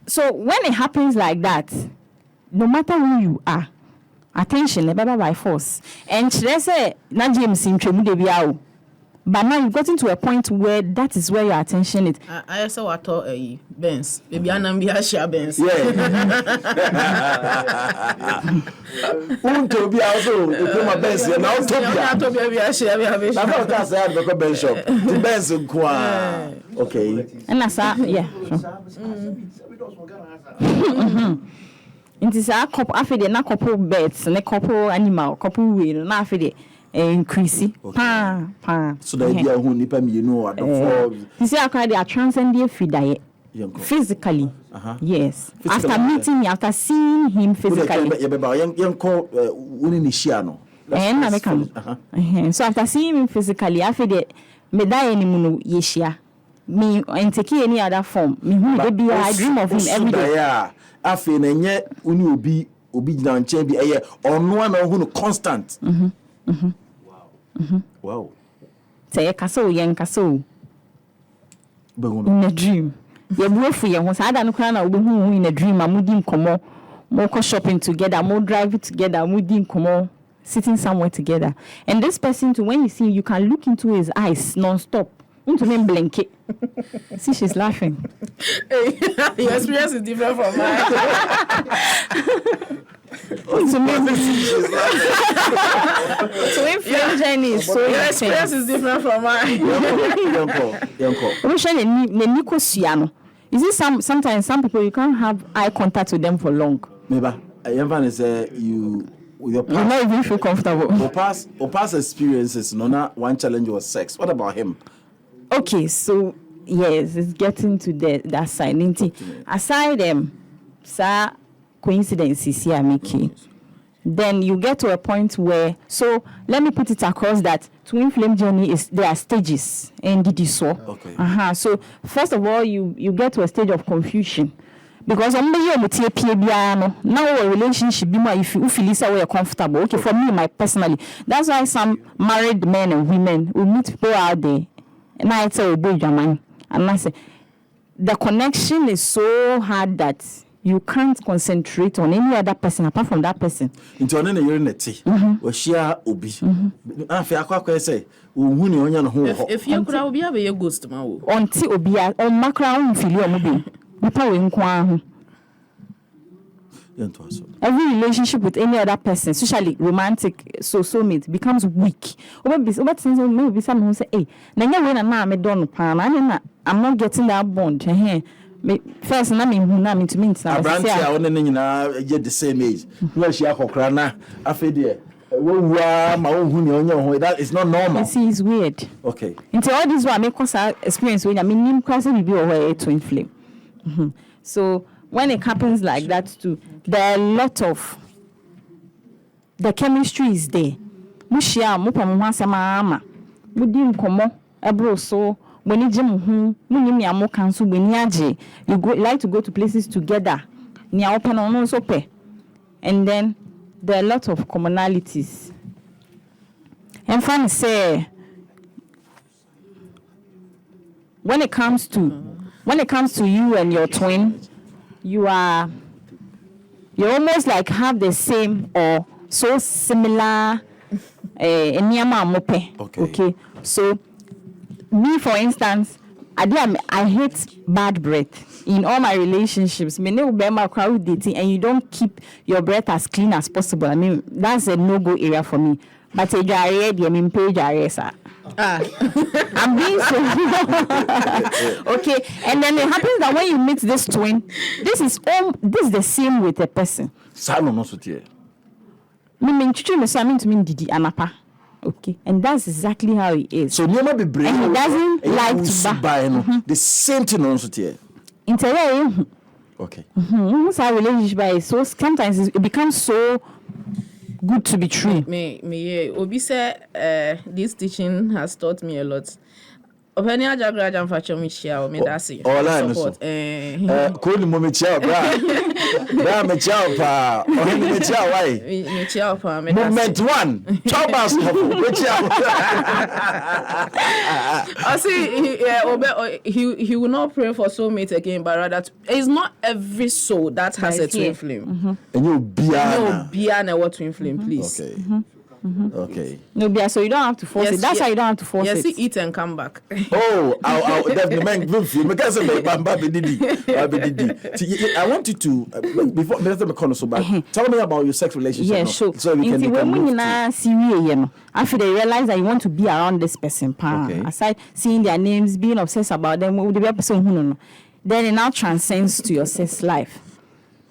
So when it happens like that, no matter who you are, attention, never by force. And let's say, na James in Tremu but now you've gotten to a point where that is where your attention is. I also want to Benz. Maybe I'm be a share Benz. Yeah. To be also my Benz. Now to be a share. I'm not going to say I'm going Benz shop. The Benz okay. And that's yeah. It is a couple after the couple birds, and a couple animal, couple wheel, na after the increase. Pa. So the idea who nipa me you know at the fall. You see, they are transcending physically. Yes. Physically. After meeting me, after seeing him physically. So after seeing him physically, after the me die any muno yeshia. Me and take any other form. Me who baby I dream of him every day. Afi na nye uni obi gina nche bi eye ono na hu no constant. Wow. Say kaso yen kaso. In a dream. Ye buefu ye ho sa da no kra na obehu in a dream amudi nkomo. Mo go shopping together, mo drive together, mudi nkomo, sitting somewhere together. And this person too, when you see, you can look into his eyes non-stop. Into me blanket. See, she's laughing. Your experience is different from mine. Twin journey is so your experience is different from mine. You see, sometimes some people you can't have eye contact with them for long. Maybe you with your past, you not even feel comfortable. Your past experiences. No, not one challenge was sex. What about him? Okay, so yes, it's getting to that side. Aside coincidences here, Mickey. Then you get to a point where, so let me put it across that twin flame journey there are stages and it is so. Okay. So first of all, you get to a stage of confusion. Because now a relationship be more if you feel so comfortable. Okay, for me, personally, that's why some married men and women will meet people out there. And I say, and I say, the connection is so hard that you can't concentrate on any other person apart from that person. Into an unity, or share obi. If you could be a ghost, until Obia or Macron feel every relationship with any other person, especially romantic, soulmate, becomes weak. Maybe someone who say, "Hey, I'm not getting that bond." First, I mean to mean the same age. That is not normal. See, it's weird. Okay. Into all this, what make us experience when will be a twin flame. So when it happens like that too, there are a lot of the chemistry is there. Mushia, Mupama, Mudim Como, Ebro so, when you jim, Munimia mo council, when you go like to go to places together, near open on also pay. And then there are a lot of commonalities. And fun say when it comes to you and your twin, you're almost like have the same or so similar okay. So me, for instance, I hate bad breath in all my relationships. Me no be my crowd dating, and you don't keep your breath as clean as possible. I mean, that's a no-go area for me. But I'm being so okay. And then it happens that when you meet this twin, this is the same with a person. Okay, and that's exactly how he is. So never be brave. And he doesn't like to buy the same thing on here. Okay. Our relationship is so sometimes it becomes so good to be true. Obi said this teaching has taught me a lot. Openi aja graduate facho mi chia o me dasi. Support. Ko ni mo me chia bra. Bra me chia pa. O ni me chia why? Me chia pa me dasi. Moment 1. Chop us me chia. I see he will not pray for soulmate again, but rather it's not every soul that has a twin flame. And you be na what twin flame, please. Okay. Okay. No, so you don't have to force it. That's how you don't have to force it. Yes, eat and come back. Oh, I'll definitely make good for you. Because I want you to before tell me about your sex relationship. Yeah, sure. So we can after they realize that you want to be around this person, okay. Aside seeing their names, being obsessed about them, then it now transcends to your sex life.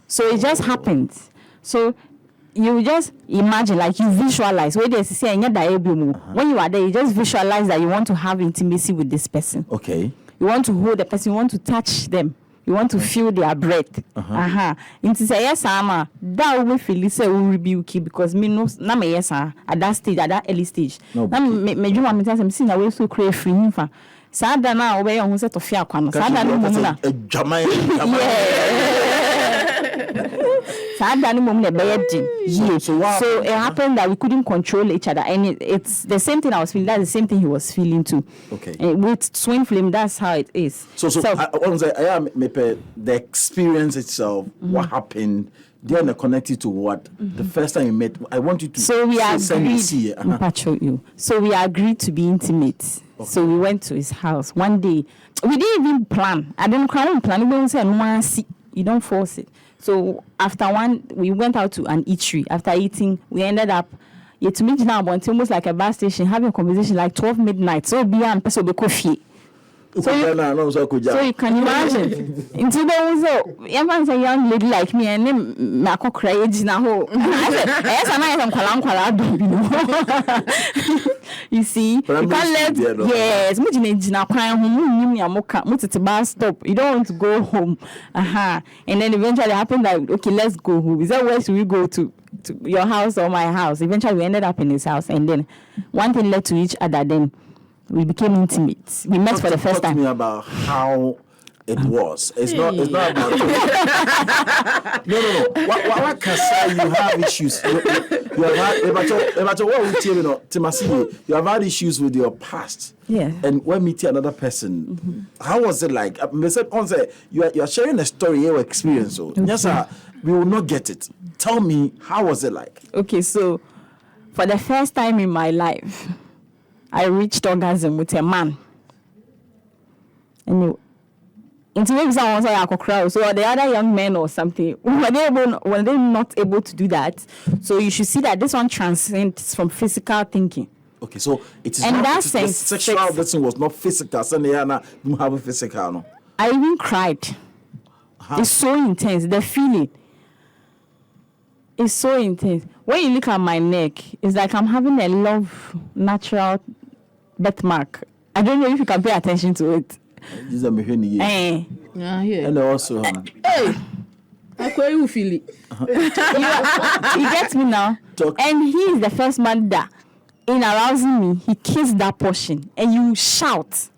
So it just happens. So you just imagine, like you visualize when they say when you are there, you just visualize that you want to have intimacy with this person. Okay. You want to hold the person, you want to touch them, you want to feel their breath. Into say yes, ama that will feel say will rebuke you because me no na me yes at that stage, at that early stage. Na me juma me tell them see na we so crave free him fa. Sada na obey on set of fear kwano. Sada no mo na. So it happened that we couldn't control each other, and it's the same thing I was feeling. That's the same thing he was feeling too. Okay. And with twin flame, that's how it is. So I want to say, the experience itself, what happened, then connected to what the first time you met. I want you to. So we agreed. So we agreed to be intimate. Okay. So we went to his house one day. We didn't even plan. I didn't plan. We don't say no. You don't force it. So after we went out to an eatery. After eating, we ended up to meet now, but almost like a bar station, having a conversation like 12 midnight. So beyond person be coffee. So you can imagine. Until there was a young lady like me, and then I could cry now. You see, you can't let stop. You don't want to go home. And then eventually it happened that okay, let's go home. Is that where should we go to your house or my house? Eventually we ended up in his house, and then one thing led to each other. Then we became intimate. We met for the first time. Talk to me about how it was. It's not about no. What can say you have issues? You have had issues with your past. Yeah. And when meeting another person, how was it like? You are sharing a story, your experience. So yes, sir, we will not get it. Tell me, how was it like? Okay, so for the first time in my life, I reached orgasm with a man. And into maybe someone say I could cry. So the other young men or something were they not able to do that? So you should see that this one transcends from physical thinking. Okay, so it is and not that the sexual lesson was not physical. So they don't have a physical. No? I even cried. It's so intense. The feeling is so intense. When you look at my neck, it's like I'm having a love natural birthmark. I don't know if you can pay attention to it. And also, hey, You feel it. You get me now? And he is the first man that, in arousing me, he kissed that portion and you shout.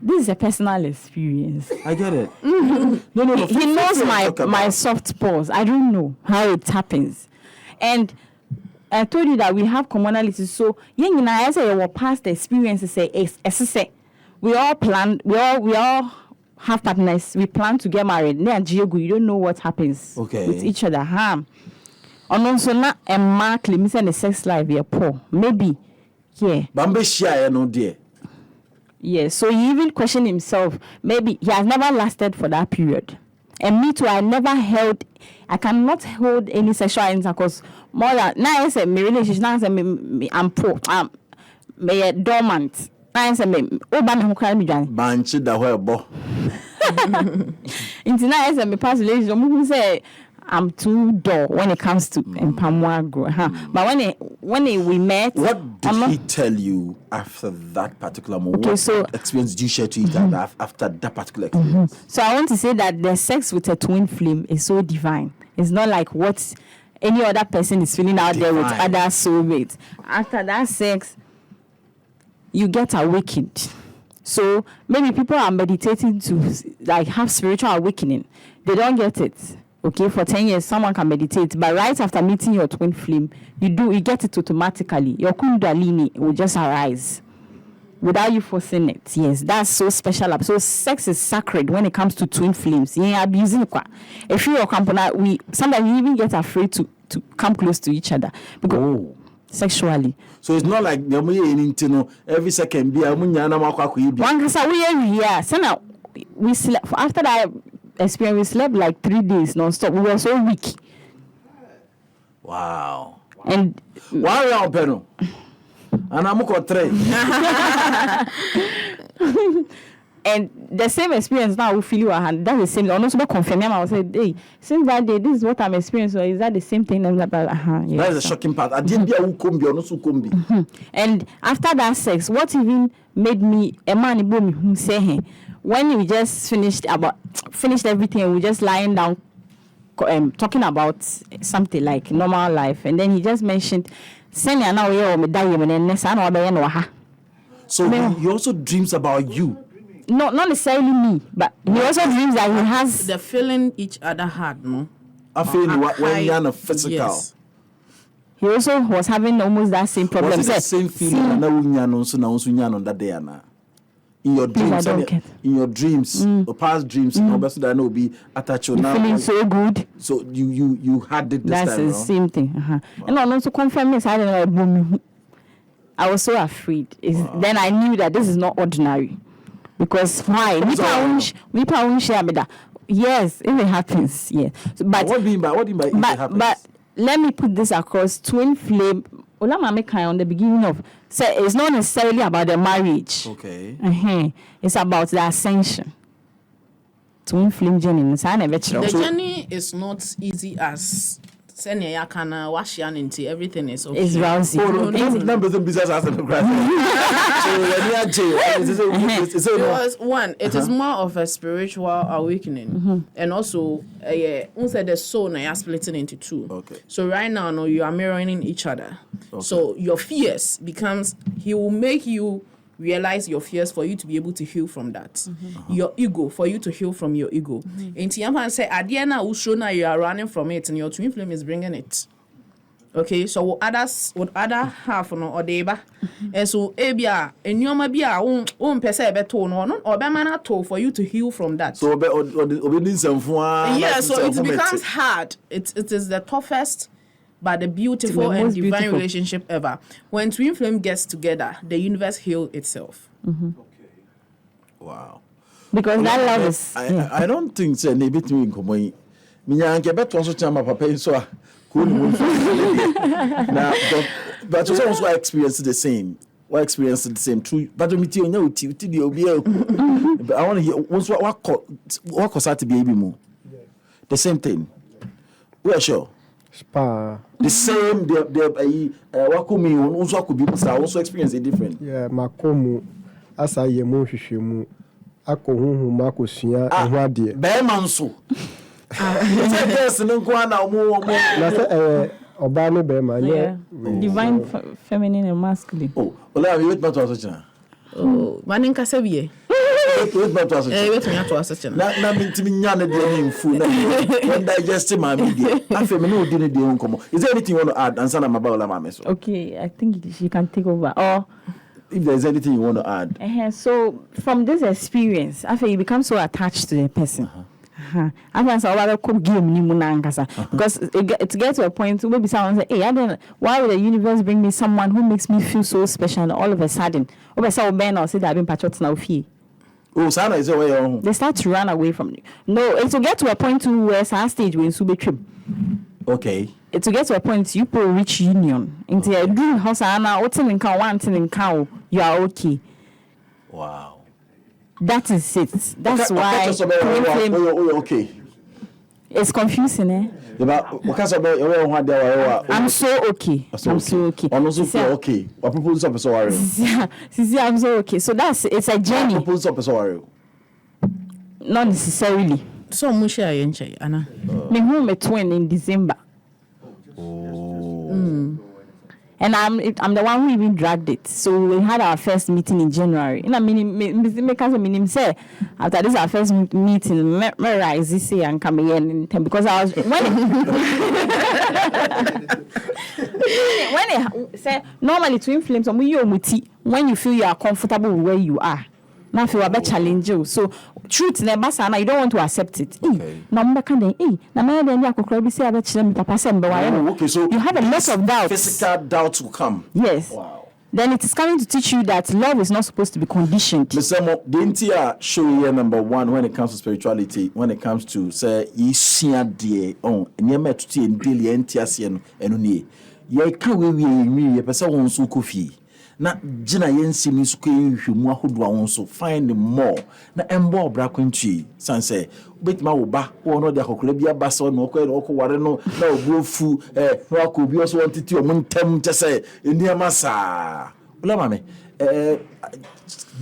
This is a personal experience. I get it. No. He knows my soft pause. I don't know how it happens. And I told you that we have commonalities. So, I say our past experiences say, we all plan, we all have partners. We plan to get married. You don't know what happens with each other. And also not a mark limits and the sex life we are poor. Maybe, yeah. Bambe share no dear. Yeah, so he even questioned himself. Maybe he has never lasted for that period. And me too, I cannot hold any sexual intercourse more than, now I say my relationship, now I say I'm poor, I'm dormant. Now I say Banchi da webo. Into now I say my past relationship, say I'm too dull when it comes to Mpamwa. But when we met, what did he tell you after that particular moment? Okay, so what experience did you share to each other after that particular experience? So I want to say that the sex with a twin flame is so divine. It's not like what any other person is feeling out there with other soulmates. After that sex, you get awakened. So maybe people are meditating to like have spiritual awakening. They don't get it. Okay, for 10 years, someone can meditate, but right after meeting your twin flame, you get it automatically. Your kundalini will just arise without you forcing it. Yes, that's so special. So sex is sacred when it comes to twin flames. Yeah, abusing it. If you're a company, sometimes we even get afraid to come close to each other because sexually. So it's not like every second be we slept after that experience. We slept like 3 days non-stop. We were so weak. Wow. And wow, round penal. And I'm going to and the same experience now we feel you and that's the same. I'm also confirming. I was say, hey, since that day, this is what I'm experiencing. Or is that the same thing? And yes, that's the shocking part. I didn't be a ukombi or no sukombi. And after that sex, what even made me a man who say, hey, when we just finished everything, and we just lying down, talking about something like normal life, and then he just mentioned, so he also dreams about you. Not necessarily me, but he also dreams that he has the feeling each other had, no? I feel when you're in physical. Yes. He also was having almost that same problem. Was it the same feeling that day, Anna? In your dreams, or past dreams, that will be attached to now. Feeling so good. So you had it this That's time. That's the same thing. And also confirm this. I was so afraid. Then I knew that this is not ordinary. Because why? We can't share me that. Yes, if it happens, yes. But what do you mean by if it happens? But let me put this across. Twin flame. Ola Maame on the beginning of say it's not necessarily about the marriage. Okay. It's about the ascension. Twin flame journey. The journey is not easy as senior kana washian into everything is okay. It's rousy. Because one, it is more of a spiritual awakening, and also the soul na splitting into two. Okay. So right now, no, you are mirroring each other. Okay. So your fears becomes he will make you realize your fears for you to be able to heal from that. Your ego, for you to heal from your ego. And Tiampan say, Adiana Ushona, you are running from it, and your twin flame is bringing it. Okay, so what other half or deba, and so Abia, and your mabia won't perceive a tone or bemana toe for you to heal from that. So obedience and yeah, so it becomes hard. It is the toughest, but the beautiful and divine relationship ever. When twin flame gets together, the universe heals itself. Okay. Wow. Because that love is. I don't think so. Maybe to me, come Minyanke beto also chama papa so cool. Now, but you also experience the same. What experience the same? True. But me tell you, but I want to hear what cause to be more. The same thing. We are sure. Spa. The same. What could me also could be also experience it different. Yeah, makomu asa yemu hwehwemu akọ huhu makosua ehwade. Be manso. Yes, no go na omo. Na say oba no be man. Yeah. Divine feminine and masculine. Oh, Ola, you wait to such na. Oh, manin kasa biye. Wait to such. Wait me to such na. Na mintimi nya na dey in food na. When digest my media. Afi me no di ne dey nkomo. Is there anything you want to add? Answer na maba Ola Maame so. Okay, I think she can take over. Or if there's anything you want to add. So from this experience, after you become so attached to the person. After so other cook game ni munangasa because it gets to a point where maybe someone say, "Hey, why would the universe bring me someone who makes me feel so special?" And all of a sudden, over so ben or say that I've been patriots now fear. Oh, Sana is away on. They start to run away from you. No, it's to get to a point where some stage when sube trip. Okay. It's to get to a point you pro reach union into a dream house and one thing in cow you are okay. Wow. That is it. That's why okay. It's confusing, eh? I'm so okay. I'm so okay. I'm so okay. What people so worry? I'm so okay. So it's a journey. People so worry. Not necessarily. So much I enjoy, Anna. Me home a twin in December. And I'm the one who even dragged it. So we had our first meeting in January. And I mean, say after this our first meeting, me rise this year and come again because I was when it say normally twin flames when you feel you are comfortable with where you are. Now if you are challenge you. So truth never sana you don't want to accept it. Okay. Okay, so you have a lot of doubts. Physical doubts will come. Yes. Wow. Then it is coming to teach you that love is not supposed to be conditioned. The entire show here number one when it comes to spirituality, when it comes to say dear on nyama tuti ndeli entiase no eno nie. Ye ka we ye pesa won so kofi. Na gina yensi mi suko nhwemu ahodo awon so find more na embo obra kwantui sanse obetima wo ba wo no de akokora bia ba so no okọ ware no na obuofu no akobi oso wontiti o montem tese eniama saa Ola Maame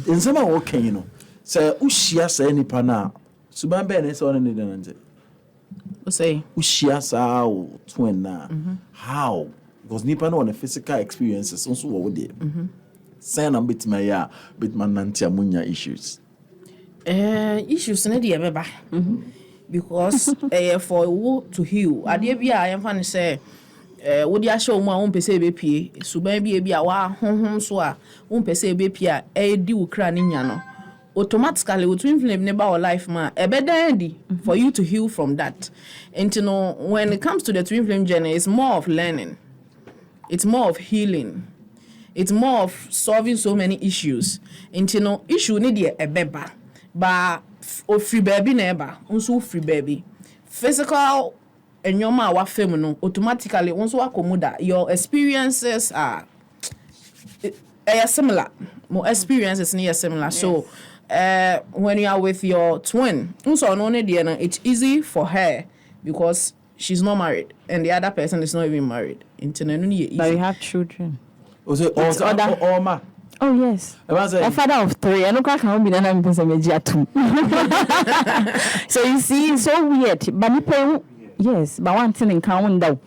ensema wo kan no se ushia sa nipa na suban be ne se won ne de nante O say ushia sa o twin na how because nipa no on a physical experiences also what there. Say na betima ya betima nanti amunya issues. Issues na dey beba. Because for you to heal, ade bia I am fan say wo dia show mu a won pese be pie, suban bia wa honhom so a won pese be pie a di wo kra ne nya no. Automatically with twin flame never our life ma ebeda for you to heal from that. And you know when it comes to the twin flame journey, it's more of learning. It's more of healing. It's more of solving so many issues. And you know, issue need a beba. But free baby never. Also free baby. Physical and your ma wa feminine automatically once you accommodate your experiences are similar. More experiences near similar. Yes. So when you are with your twin, also it's easy for her because she's not married and the other person is not even married. But you have children. Oh yes. A father of 3. I know can't be none of two. So you see, it's so weird. But yes, but one thing in count down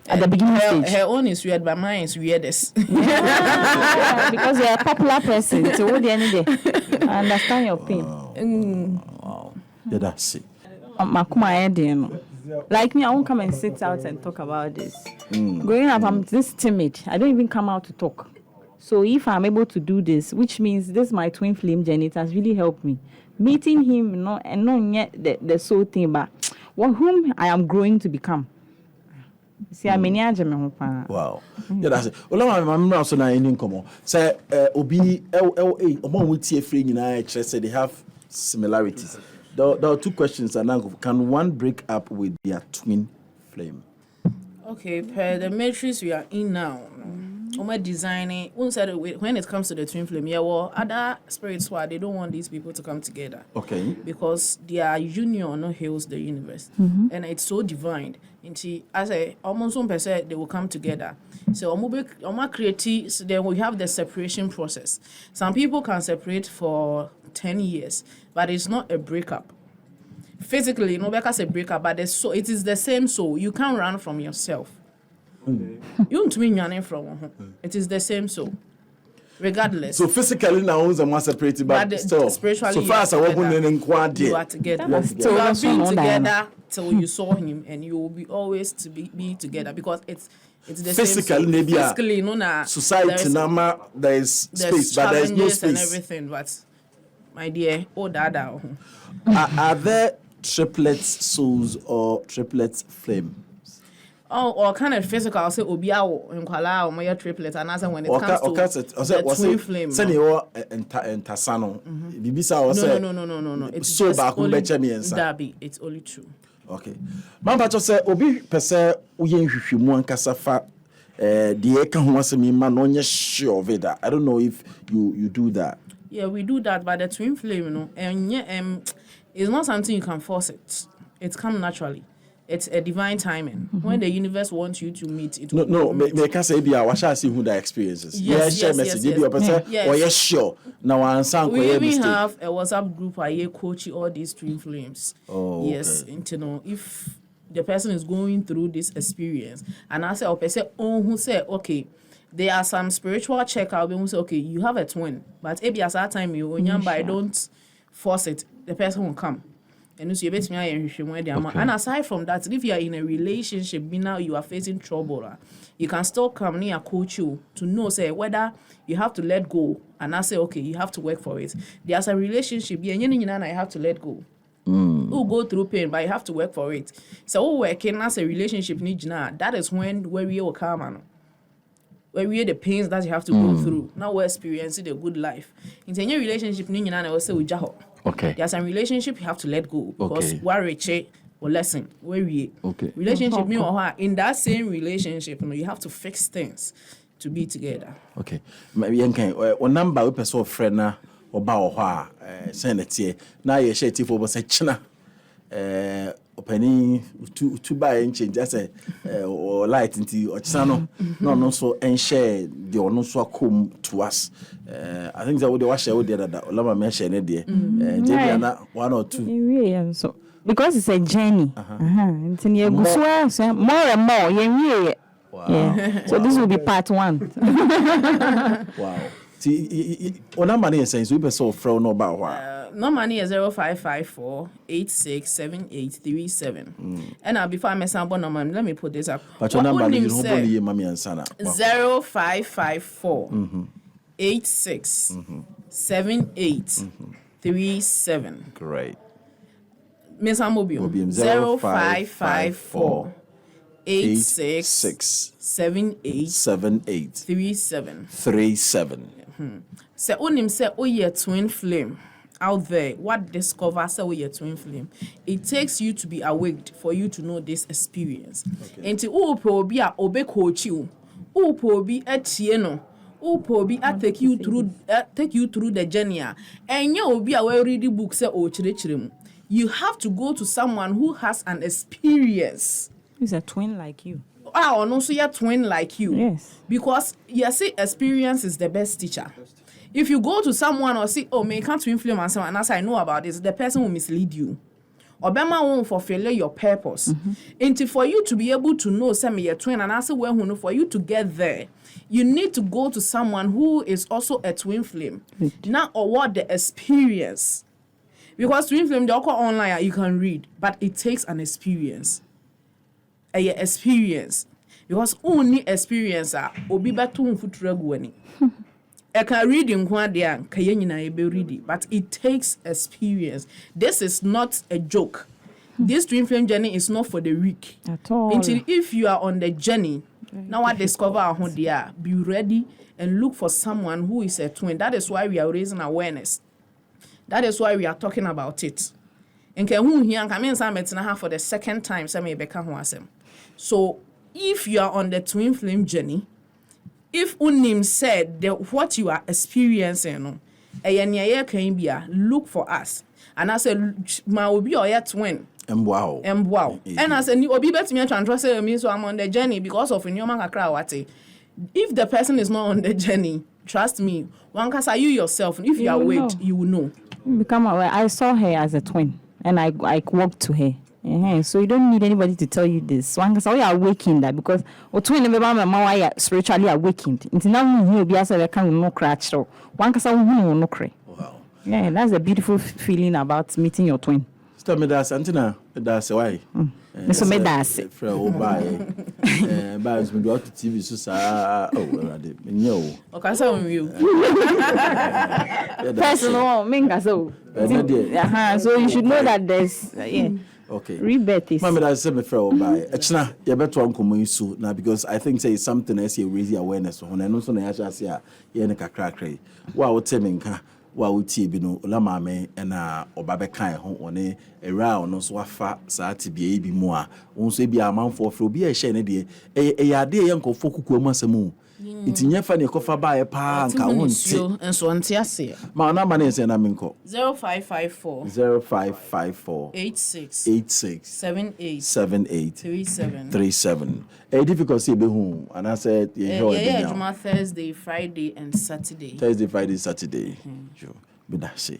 at the beginning stage. Her own is weird, but mine is weirdest. Yeah, because you're a popular person. So what the end of the day? I understand your pain. Wow. Yeah, that's it. Like me, I won't come and sit out and talk about this. Growing up, I'm this timid. I don't even come out to talk. So if I'm able to do this, which means this is my twin flame journey, it has really helped me. Meeting him, and not yet the soul thing, but whom I am growing to become. See, I mean, wow. Yeah, that's it. Ola Maame also na any komo. Say obi omo wutie free nyina say they have similarities. There are two questions. Can one break up with their twin flame? Okay, per the matrix we are in now, designing. When it comes to the twin flame, other spirits they don't want these people to come together. Okay. Because their union heals the universe, and it's so divine. And as almost 1% they will come together. So create. So then we have the separation process. Some people can separate for 10 years, but it's not a breakup. physically, no because a breaker, but it is the same soul. You can't run from yourself. You don't mean running from. It is the same soul. Regardless. So physically now one's a more separated, but still spiritually. So far as I want you are together. You have been together till you saw him, and you will be always to be together because it's the physically, same. Maybe physically, no, society, there is space, but there is no space and everything. But my dear, dada. Are there triplets souls or triplets flame? Or kind of physical, I'll say Obiao and Kuala or my triplet, and as when it comes to the twin flame. Send you and Tassano. Bibisa was no. It's so back only Dabi. It's only true. Okay. Mama just say Obi pese uyen hwehwemu ankasa fa the eka ho asemi ma no nye sure of it. I don't know if you do that. Yeah, we do that, but the twin flame, it's not something you can force it. It comes naturally. It's a divine timing. When the universe wants you to meet, it will meet. Me can say I shall see who that experiences. Yes. Yes, sure. Now I understand. We even have a WhatsApp group where you coach all these twin flames. Oh, yes. okay. And if the person is going through this experience, and I say, who say, okay, there are some spiritual check-out who say, okay, you have a twin, but maybe at that time you don't force it, the person will come. And so and aside from that, if you are in a relationship, now you are facing trouble, you can still come near coach you to know, say, whether you have to let go. And I say, okay, you have to work for it. There's a relationship, you have to let go. Who go through pain, but you have to work for it. So working as a relationship, that is where we will come. Where we the pains that you have to go through. Now we're experiencing the good life. In a relationship, okay. There's a relationship you have to let go because worry or lesson where we relationship in that same relationship, you have to fix things to be together. Okay. Maybe o number we person friend na oba o ho a send it na ye share tifo bo say china opani to buy and change just or light into or channel no so and share the ono so come to us. I think that would wash out the other Ola Maame share ne there na 1 or 2 so because it's a journey so more and more wow. Yeah. So this will be part 1. Wow. See, Ola Maame says we person friend no about what no money is 0554 867837. And before I mess up on number, let me put this up. But your number is hopefully Mami and Sana. 0554 867837. Great. Miss Amobium 0554 867837. Say unim say your twin flame out there. What discover say your twin flame? It takes you to be awake for you to know this experience. And to obi a obe coach you, obi etieno, obi take you through the journey. And you obi a we read the book say chirechirem. You have to go to someone who has an experience. Who's a twin like you? Or no, so you're twin like you. Yes. Because you see, experience is the best teacher. If you go to someone or see, me can't twin flame and someone, and as I know about this, the person will mislead you. Or Bema won't fulfill your purpose. And for you to be able to know some your twin and answer well, for you to get there, you need to go to someone who is also a twin flame. Now, or what the experience. Because twin flame, they all call online, you can read, but it takes an experience. Experience. Because only experience obi beto mfutura guani. I can read in Kwadia, Kayenina read, but it takes experience. This is not a joke. This twin flame journey is not for the weak. At all. Until if you are on the journey, now I discover who they are. Be ready and look for someone who is a twin. That is why we are raising awareness. That is why we are talking about it. And who here come in for the second time, so if you are on the twin flame journey, if Unim said that what you are experiencing, look for us. And I said, my will be your twin. And wow. And I said, you be better me and trust me, so I'm on the journey because of Nyoma Kakrawati. If the person is not on the journey, trust me, one case you yourself, if you are awake, you will know. Become aware. I saw her as a twin. and I walked to her. So you don't need anybody to tell you this. One can say we are awakened that because twin never my spiritually awakened. It's now you be as a kind of no crash. One can say no cry. Wow. Yeah, that's a beautiful feeling about meeting your twin. Stop me that's Antina. That's why. So me that's it. From buy. Buys me go to TV so no. Okay, so you. Personal, minga so. So you should know that there's Okay. Rebirth is. Mama, that's me from buy. Echna, you better one come so now because I think say something else you raise awareness on and also na ya say ye ne kakra kra. Wa wo temi nka. Wa wuti bi no Ola Maame na obabe kan ho one era ono so afa saa tibie bi mu a won so bi amanfo fro bi e hye ne de e ya de ye nkofo kukuo masemu ntinya fa ne kofa ba e pa nka won ti enso nti ase ma na ma ne se na menko 0554 86 78 37 difficult say be hu and I said yeah Thursday Friday and Saturday Saturday be that say